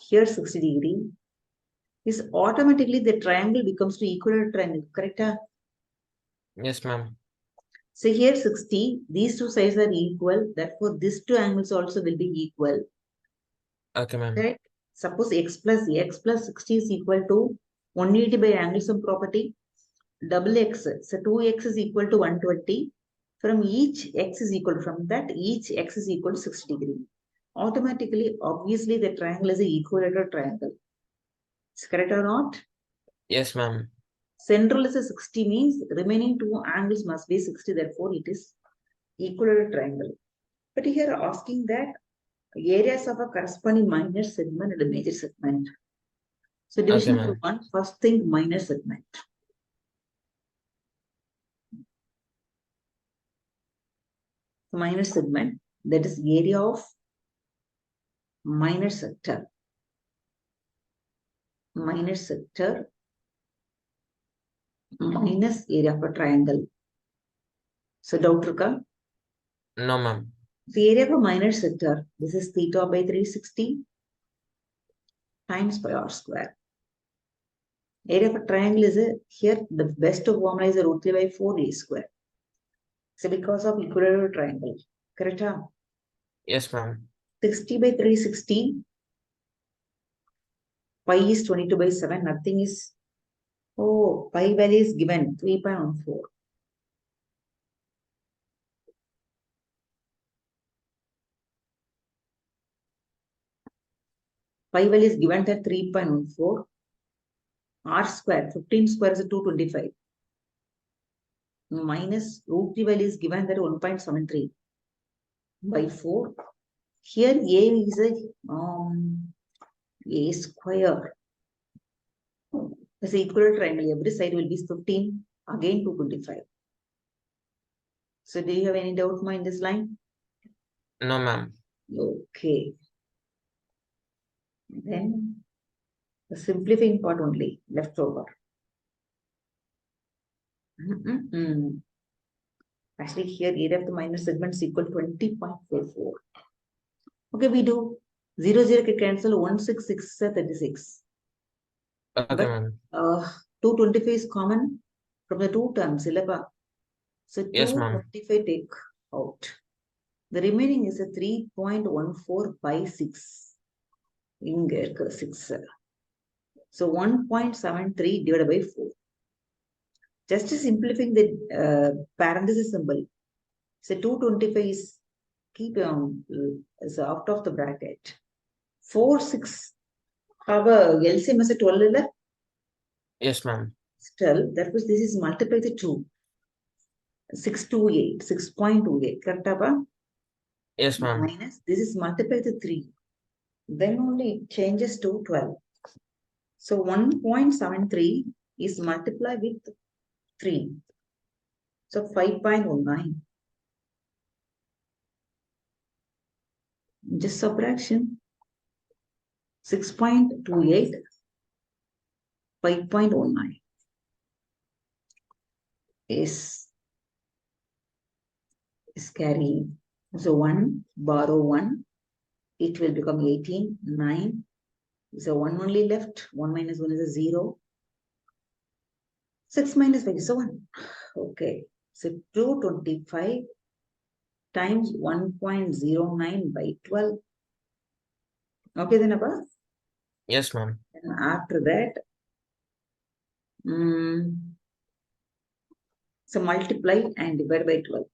Here 60 degree. Is automatically the triangle becomes to equilateral triangle, correct? Yes, ma'am. So here 60, these two sides are equal. Therefore, these two angles also will be equal. Okay, ma'am. Right? Suppose x plus 60 is equal to 180 by angle sum property. Double x. So 2x is equal to 120. From each x is equal, from that each x is equal to 60 degree. Automatically, obviously, the triangle is an equilateral triangle. Is correct or not? Yes, ma'am. Central is a 60 means remaining two angles must be 60. Therefore, it is equilateral triangle. But here asking that areas of a corresponding minor segment and a major segment. So division number 1, first thing minor segment. Minor segment, that is area of minor sector. Minor sector minus area of a triangle. So doubt irukka? No, ma'am. The area of a minor sector, this is theta by 360 times pi r square. Area of a triangle is here the best of formula is root 3 by 4a square. So because of equilateral triangle, correct? Yes, ma'am. 60 by 360, pi is 22 by 7, nothing is, oh, pi value is given 3.14. Pi value is given at 3.14. R square, 15 square is 225. Minus root 3 value is given that 1.73 by 4. Here A is a square. It's equal triangle. Every side will be 15. Again 225. So do you have any doubt in this line? No, ma'am. Okay. Then the simplifying part only left over. Actually, here area of the minor segment is equal to 20.44. Okay, we do 0, 0 can cancel 1, 6, 6, 36. Okay, But ma'am. 225 is common from the two terms. So Yes, ma'am. 225 take out. The remaining is a 3.14 by 6. Inge 6. So 1.73 divided by 4. Just simplifying the parenthesis symbol. So 225 is keep is out of the bracket. 4, 6. Have a LCM as a 12. Yes, ma'am. 12. That was this is multiplied by 2. 628. 6.28. Correct? Yes, ma'am. Minus this is multiplied by 3. Then only it changes to 12. So 1.73 is multiplied with 3. So 5.19. Just subtraction. 6.28, 5.19 is carrying. So 1, borrow 1, it will become 18, 9. So 1 only left. 1 minus 1 is a 0. 6 minus 5 is a 1. Okay. So 225 times 1.09 by 12. Okay, then above. Yes, ma'am. And after that, so multiply and divide by 12.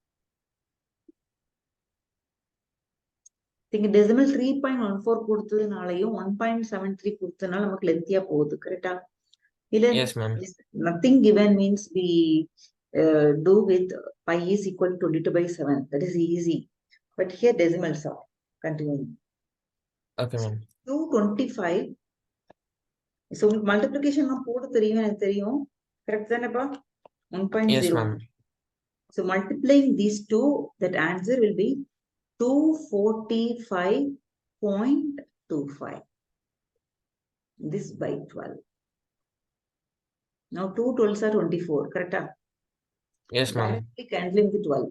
Think decimal 3.14 கொடுத்ததுனாலயும் 1.73 கொடுத்ததுனால நமக்கு லென்த்தியா போகுது கரெக்டா இல்ல Yes, ma'am. nothing given means we do with pi is equal to 22 by 7. That is easy. But here decimals are continuing. Okay, ma'am. 225. So multiplication போட தெரியும் எனக்கு தெரியும் correct தானேப்பா 1.0. Yes, ma'am. So multiplying these two, that answer will be 245.25. This by 12. Now 2 12s are 24, correct? Yes, ma'am. Directly cancelling the 12.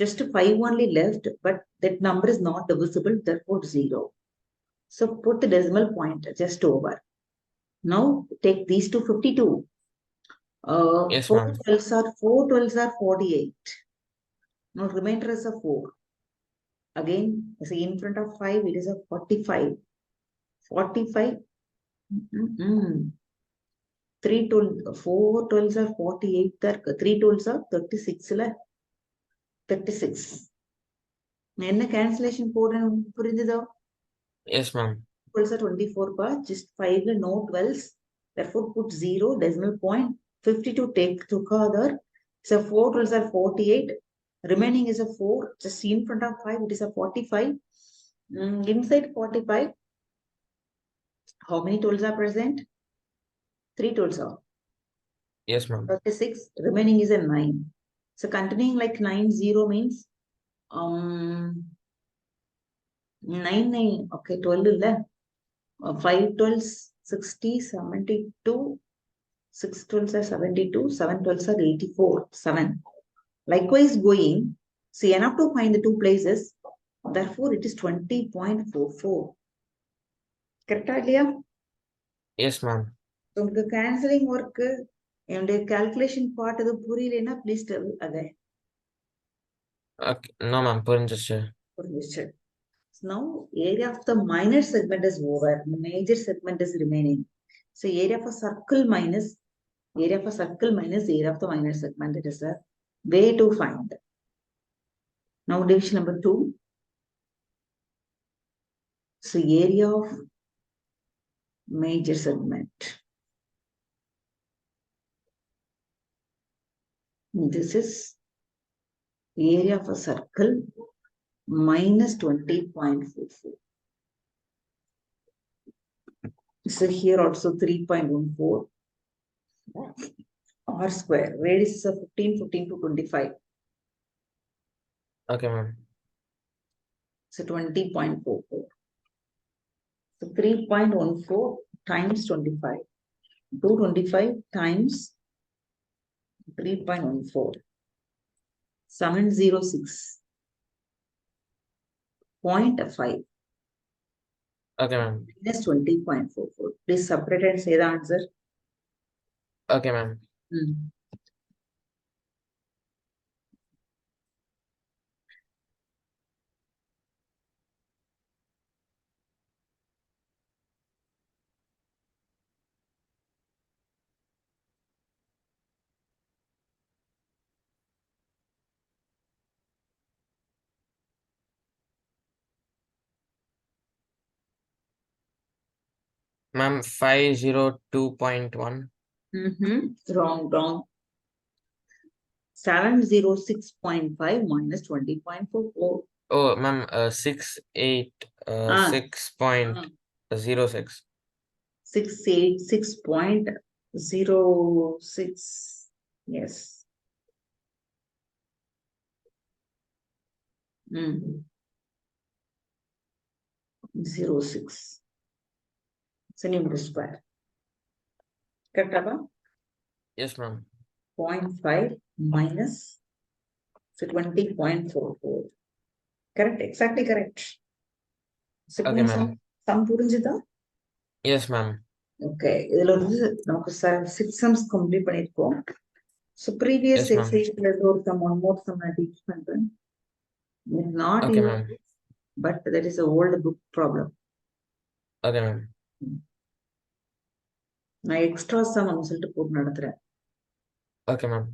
Just 5 only left, but that number is not divisible, therefore 0. So put the decimal point just over. Now take these two 52. Yes, 4 ma'am. 12s are 48. Now remainder is a 4. Again, see in front of 5, it is a 45. 45. 3 12, 4 12s are 48. 3 12s are 36. 36. என்ன cancellation போடுறேன்னு புரிஞ்சுதோ? Yes, ma'am. 12s are 24 bar, just 5 no 12s. Therefore, put 0 decimal point. 52 take together. So 4 12s are 48. Remaining is a 4. Just in front of 5, it is a 45. Inside 45, how many 12s are present? 3 12s are. Yes, ma'am. 36. Remaining is a 9. So continuing like 9 0 means 9 9. Okay, 12 5 12s 60 72. 6 12s are 72. 7 12s are 84. 7. Likewise going, see enough to find the two places. Therefore, it is 20.44. Correct idea? Yes, ma'am. So the cancelling work and the calculation part of the puri please tell again. Okay. No, ma'am. புரிஞ்சிச்சு. So now area of the minor segment is over. The major segment is remaining. So area of a circle minus area of a circle minus area of the minor segment. It is a way to find. Now division number 2. So area of major segment. This is area of a circle minus 20.44. So here also 3.14 r square. Radius is 15, 15 to 25. Okay, ma'am. So 20.44. So 3.14 times 25. 225 times 3.14. 706.5. Okay, ma'am. Minus 20.44. Please separate and say the answer. Okay, ma'am. Ma'am, 502.1. Wrong. 706.5 minus 20.44. Oh, ma'am, 686.06. 686.06. Yes. 06. Centimeter square. Correct, Abba? Yes, ma'am. 0.5 minus 20.44. Correct, exactly correct. Okay, ma'am. Sum புரிஞ்சுதா? Yes, ma'am. Okay, இதுல வந்து நமக்கு 6 sums complete பண்ணிருக்கோம். So previous Yes, ma'am. exercise ஒரு sum one more sum நான் teach பண்றேன். Not Okay, in ma'am. but that is a old book problem. Okay, ma'am. நான் extra some சொல்லிட்டு போட்டு நடத்துறேன். Okay, ma'am.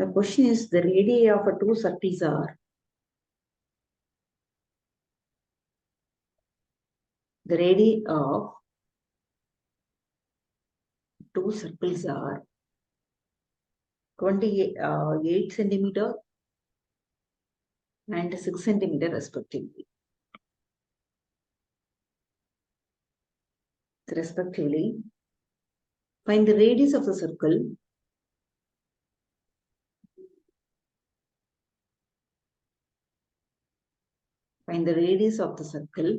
The question is the radii of a two circles are the radii of two circles are 28 centimeter and 6 centimeter respectively. Find the radius of the circle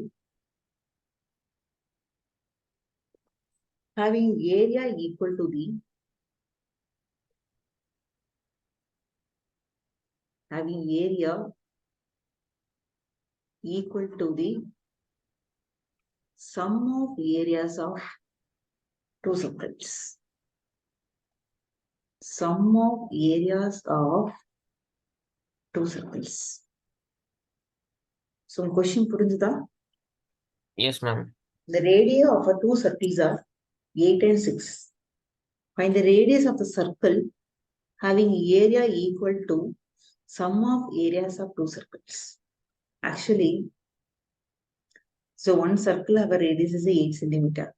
having area equal to the having area equal to the sum of areas of two circles. Sum of areas of two circles. So, question purundhuda? Yes, ma'am. The radius of two circles are 8 and 6. Find the radius of the circle having area equal to sum of areas of two circles. Actually, so one circle have a radius is 8 centimeter.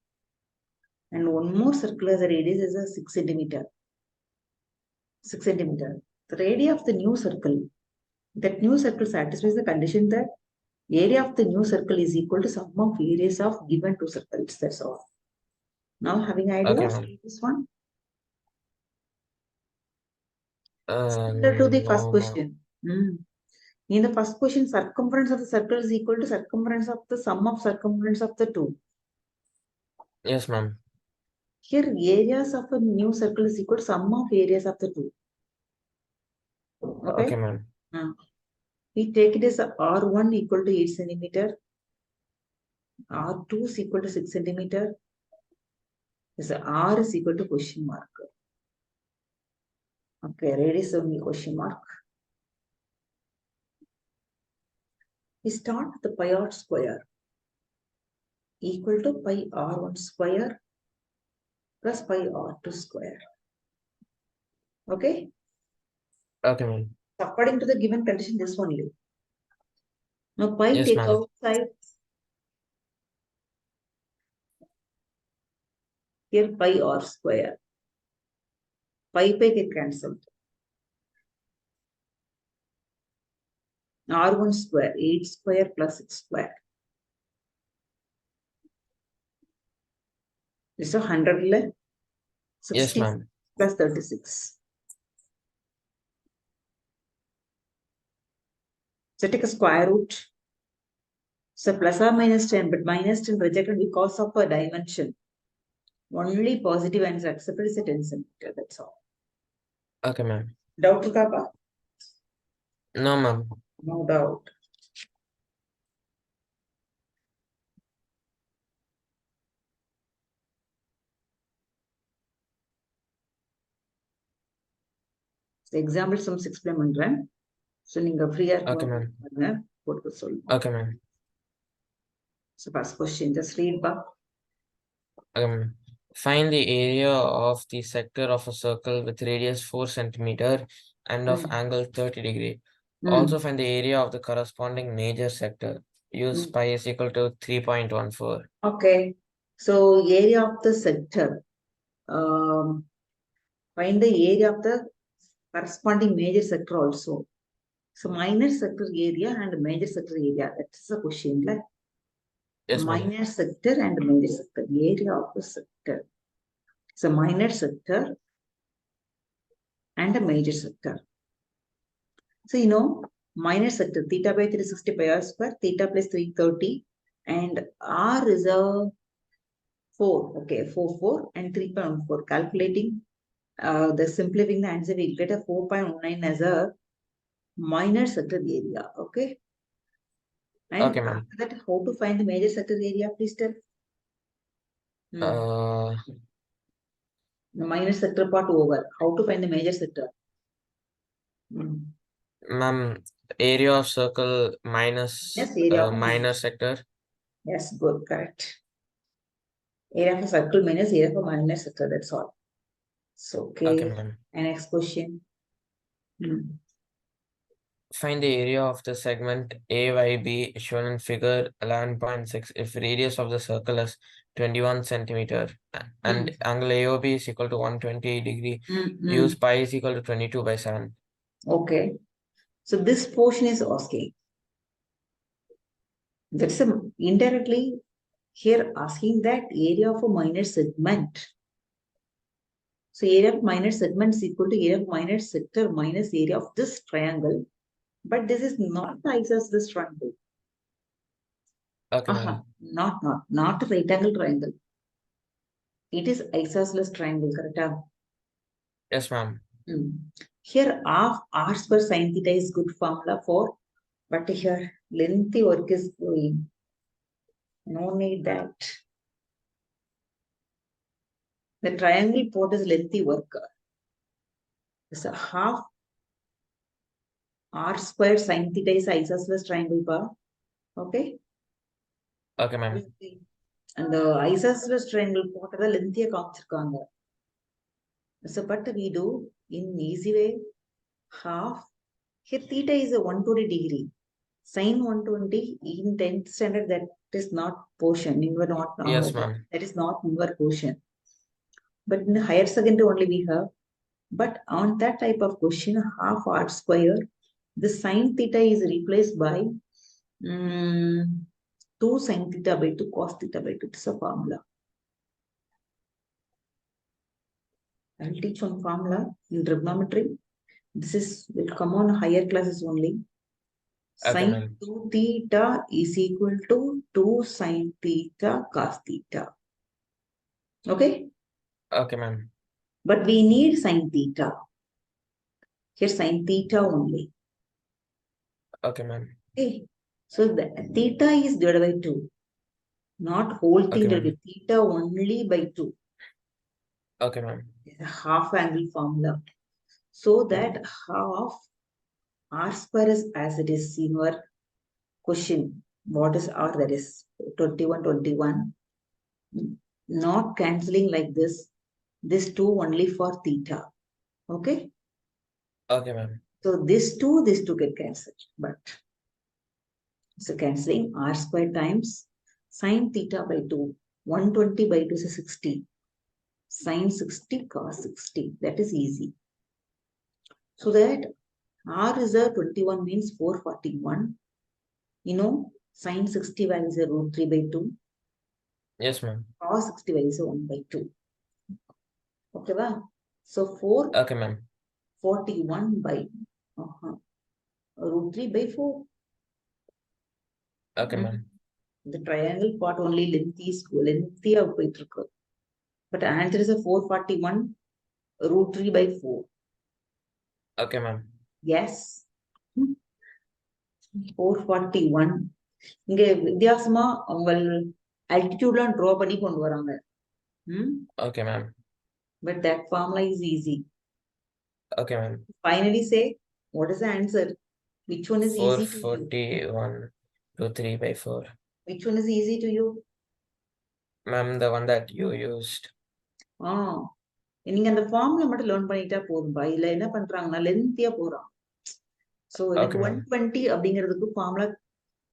And one more circle has a radius is a 6 centimeter. 6 centimeter. The radius of the new circle, that new circle satisfies the condition that area of the new circle is equal to sum of areas of given two circles. That's all. Now having ideas, Okay, this one. ma'am. Similar to the first No, ma'am. question. In the first question, circumference of the circle is equal to circumference of the sum of circumference of the two. Yes, ma'am. Here, areas of a new circle is equal to sum of areas of the two. Okay? Okay, ma'am. We take it as R1 equal to 8 centimeter. R2 is equal to 6 centimeter. R is equal to question mark. Okay, radius only question mark. We start with the pi r square equal to pi r1 square plus pi r2 square. Okay? Okay, ma'am. According to the given condition, this only. Now pi Yes, take ma'am. outside. Here pi r square. Pi get cancelled. R1 square, 8 square plus 6 square. This is 100 Yes, 60 ma'am. plus 36. So take a square root. So plus or minus 10, but minus 10 rejected because of a dimension. Only positive answer accepted is a 10 centimeter. That's all. Okay, ma'am. Doubt, Kapa? No, ma'am. No doubt. So example some 6 payment. So you free Okay, ma'am. Okay, ma'am. So first question, just read back. Find the area of the sector of a circle with radius 4 centimeter and of angle 30 degree. Also find the area of the corresponding major sector. Use pi is equal to 3.14. Okay. So area of the sector. Find the area of the corresponding major sector also. So minor sector area and major sector area. That's the question. Like Yes, ma'am. minor sector and major sector. Area of the sector. So minor sector and a major sector. So minor sector theta by 360 pi r square, theta plus 330, and r is a 4. Okay, 4 and 3.14. Calculating the simplifying the answer, we get a 4.19 as a minor sector area. Okay. And Okay, ma'am. after that, how to find the major sector area? Please tell. Uh, The minor sector part over. How to find the major sector? Ma'am, area of circle minus Yes, area of minor sector. Yes, good, correct. Area of a circle minus area of a minor sector. That's all. So Okay, okay. ma'am. And next question. Find the area of the segment AYB shown in figure 11.6 if radius of the circle is 21 centimeter and angle AOB is equal to 120 degree. Use pi is equal to 22 by 7. Okay. So this portion is asking. That's indirectly here asking that area of a minor segment. So area of minor segment is equal to area of minor sector minus area of this triangle. But this is not the isosceles this triangle. Okay, ma'am. Not a right angle triangle. It is isosceles triangle, correct? Yes, ma'am. Here half r square sin theta is good formula for, but here lengthy work is going. No need that. The triangle part is lengthy work. So half r square sin theta is isosceles triangle bar. Okay? Okay, ma'am. And the isosceles triangle part is lengthy காமிச்சிருக்காங்க. So what we do in easy way, half, here theta is a 120 degree. Sin 120 in 10th standard, that is not portion. You were not, Yes, ma'am. that is not your portion. But in the higher secondary only we have. But on that type of question, half r square, the sin theta is replaced by 2 sin theta by 2 cos theta by 2. It's a formula. I will teach one formula in trigonometry. This will come on higher classes only. Okay, Sin ma'am. 2 theta is equal to 2 sin theta cos theta. Okay? Okay, ma'am. But we need sin theta. Here sin theta only. Okay, ma'am. Okay. So the theta is divided by 2. Not whole thing, Okay, ma'am. theta only by 2. Okay, ma'am. It's a half angle formula. So that half r square is as it is in your question. What is r? That is 21, 21. Not cancelling like this. This 2 only for theta. Okay? Okay, ma'am. So this 2 get cancelled. But so cancelling r square times sin theta by 2. 120 by 2 is 60. Sin 60 cos 60. That is easy. So that r is a 21 means 441. You know, sin 60 value is a root 3 by 2. Yes, ma'am. Cos 60 value is a 1 by 2. Okay, ba? So 441 Okay, ma'am. by root 3 by 4. Okay, ma'am. The triangle part only lengthy of போயிட்டு. But answer is a 441 root 3 by 4. Okay, ma'am. Yes. 441. இங்க வித்தியாசமா அவங்க altitudeலாம் draw பண்ணி கொண்டு வராங்க. Okay, ma'am. But that formula is easy. Okay, ma'am. Finally say, what is the answer? Which one is easy to you? 441 root 3 by 4. Which one is easy to you? Ma'am, the one that you used. நீங்க அந்த formula மட்டும் learn பண்ணிட்டா போதும்பா. இல்ல என்ன பண்றாங்கன்னா லென்த்தியா போறான். So எனக்கு 120 அப்படிங்கிறதுக்கு ஃபார்முலா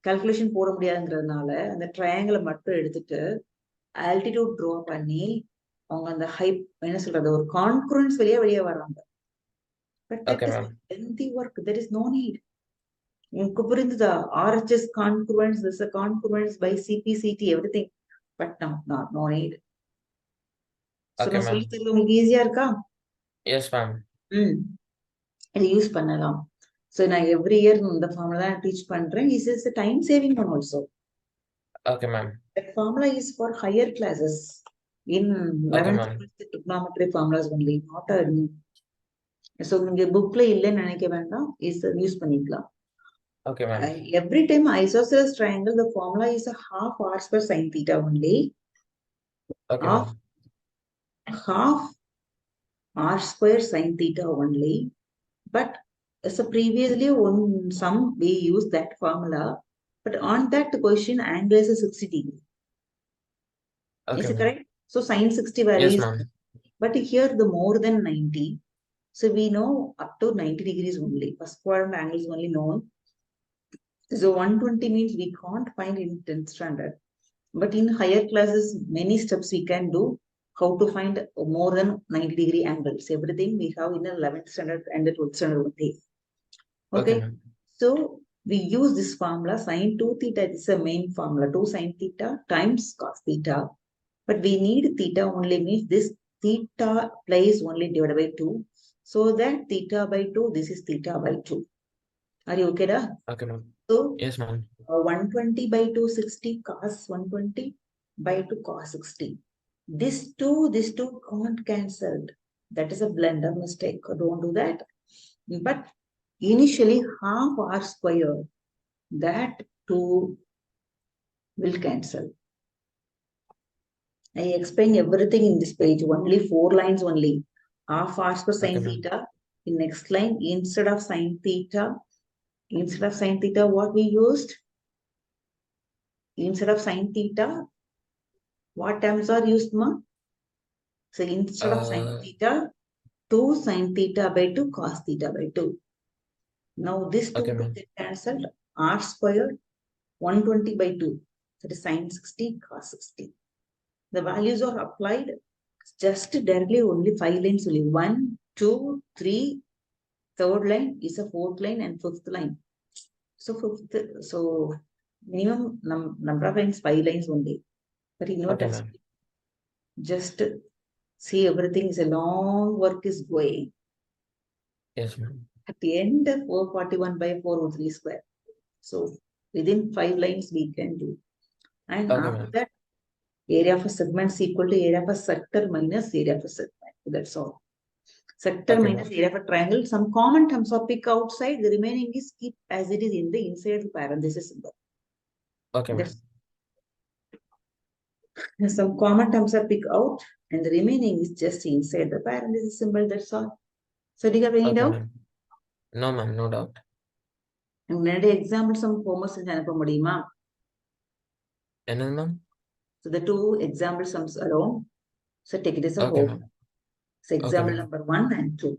கால்குலேஷன் போட முடியாதுங்கிறதுனால அந்த ட்ரையாங்கிளை மட்டும் எடுத்துட்டு ஆல்டிடியூட் ட்ரா பண்ணி அவங்க அந்த ஹைப் என்ன சொல்றது ஒரு கான்குரன்ஸ் வெளியே வராங்க. But that is lengthy work. There is no need. உங்களுக்கு புரிந்துதா? RHS congruence, this a congruence by CPCT everything. But no need. So நான் சொல்லி தரது உங்களுக்கு ஈஸியா இருக்கா? Yes, ma'am. இதை யூஸ் பண்ணலாம். So நான் every year இந்த formula தான் teach பண்றேன். This is a time saving one also. Okay, ma'am. That formula is for higher classes. In 11th trigonometry formulas only. Not a. So நீங்க bookல இல்லைன்னு நினைக்க வேண்டாம். Is use பண்ணிக்கலாம். Okay, ma'am. Every time isosceles triangle, the formula is a half r square sin theta only. Okay, ma'am. Half r square sin theta only. But so previously on some we use that formula, but on that question angle is a 60 degree. Okay, is it correct? So sin 60 value is, but here the more than 90. So we know up to 90 degrees only. First quadrant angle is only known. So 120 means we can't find in 10th standard. But in higher classes, many steps we can do how to find more than 90 degree angles. Everything we have in the 11th standard and the 12th standard only. Okay. So we use this formula sin 2 theta. This is a main formula. 2 sin theta times cos theta. But we need theta only means this theta place only divided by 2. So that theta by 2, this is theta by 2. Are you okay, da? Okay, ma'am. So, yes, ma'am. 120 by 2, 60 cos 120 by 2 cos 60. This 2 can't cancel. That is a blunder mistake. Don't do that. But initially half r square, that 2 will cancel. I explain everything in this page, only 4 lines only. Half r square sin theta. In next line, instead of sin theta, what we used? Instead of sin theta, what terms are used, ma? So instead of sin theta, 2 sin theta by 2 cos theta by 2. Now this 2 will get cancelled. R squared 120 by 2. That is sin 60 cos 60. The values are applied just directly only 5 lines only. 1, 2, 3. Third line is a fourth line and fifth line. So minimum number of lines 5 lines only. But you know that just see everything is a long work is going. Yes, ma'am. At the end, 441 by 403 square. So within 5 lines we can do. And after that, area of a segment is equal to area of a sector minus area of a segment. That's all. Sector minus area of a triangle. Some common terms are pick outside. The remaining is keep as it is in the inside the parenthesis symbol. Okay. Some common terms are pick out, and the remaining is just inside the parenthesis symbol. That's all. So do you have any doubt? No, ma'am. No doubt. Another example, some homework is anappa mudiyuma. Ma'am? So the 2 example sums alone. So take it as a whole. So example number 1 and 2.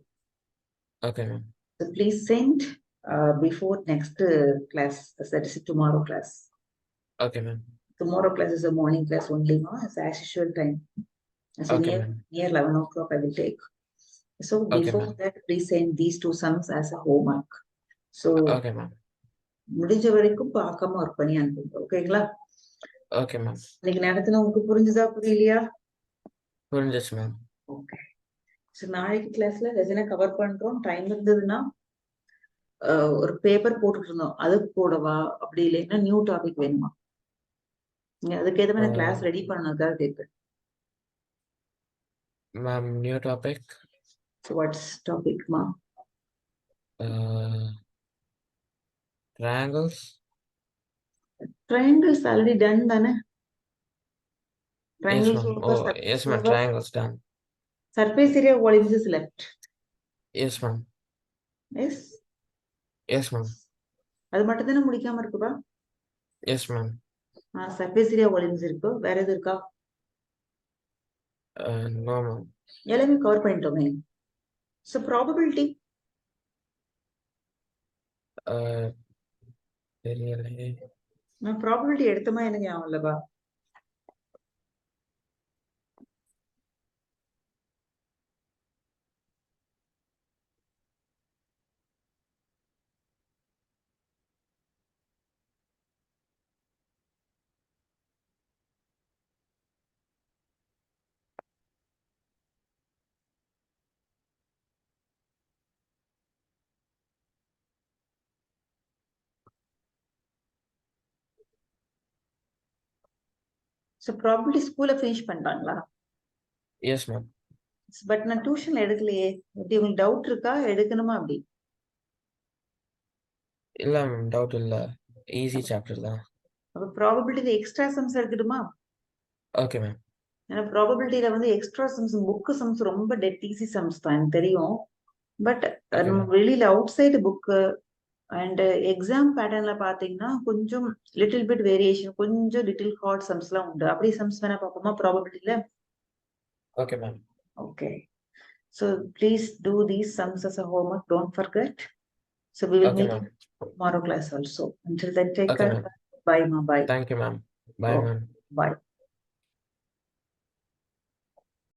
Okay, ma'am. So please send before next class, that is tomorrow class. Okay, ma'am. Tomorrow class is a morning class only, no? As usual time. So near 11 o'clock I will take. So before that, please send these 2 sums as a homework. So okay, ma'am. முடிஞ்ச வரைக்கும் பார்க்காம work பண்ணி அனுப்புங்க. ஓகேங்களா? Okay ma'am. இன்னைக்கு நேரத்துல உங்களுக்கு புரிஞ்சுதா புரியலையா? புரிஞ்சிச்சு மேம். ஓகே. சோ நாளைக்கு கிளாஸ்ல லெசனை கவர் பண்றோம். டைம் இருந்ததுன்னா ஒரு பேப்பர் போட்டுட்டு இருந்தோம். அது போடவா அப்படி இல்லைன்னா நியூ டாபிக் வேணுமா? நீங்க அதுக்கு ஏத்த மாதிரி கிளாஸ் ரெடி பண்ணதுக்காக கேட்பேன். Ma'am new topic. So what's topic, ma? Triangles. Triangles already done, dana? Triangles. Yes, ma'am. Oh, yes, ma'am. Triangles done. Surface area volumes is left. Yes, ma'am. Yes. Yes, ma'am. அது மட்டும் தானே முடிக்காம இருக்குப்பா? Yes, ma'am. Surface area volumes இருக்கு. வேற எது இருக்கா? No, ma'am. எல்லாமே கவர் பண்ணிட்டோமே. So probability. தெரியலையே. நான் probability எடுத்தமா எனக்கு ஞாபகம் இல்லப்பா. So probability school finish பண்ணிட்டாங்களா? Yes, ma'am. பட் நான் டியூஷன்ல எடுக்கலையே. எப்படி உங்களுக்கு டவுட் இருக்கா? எடுக்கணுமா அப்படி? இல்ல மேம், டவுட் இல்ல. ஈஸி சாப்டர் தான். அப்ப ப்ராபபிலிட்டில எக்ஸ்ட்ரா சம்ஸ் எடுக்கணுமா? Okay ma'am. ஏன்னா ப்ராபபிலிட்டில வந்து எக்ஸ்ட்ரா சம்ஸ் புக் சம்ஸ் ரொம்ப டெட் ஈஸி சம்ஸ் தான் எனக்கு தெரியும். பட் நம்ம வெளியில outside book and exam பேட்டர்ன்ல பாத்தீங்கன்னா கொஞ்சம் லிட்டில் பிட் வேரியேஷன், கொஞ்சம் லிட்டில் ஹார்ட் சம்ஸ் எல்லாம் உண்டு. அப்படி சம்ஸ் வேணா பார்ப்போமா ப்ராபபிலிட்டில? Okay ma'am. Okay. So please do these sums as a homework. Don't forget. So we will meet tomorrow class also. Until then, take care. Bye, ma. Bye. Thank you, ma'am. Bye, ma'am. Bye.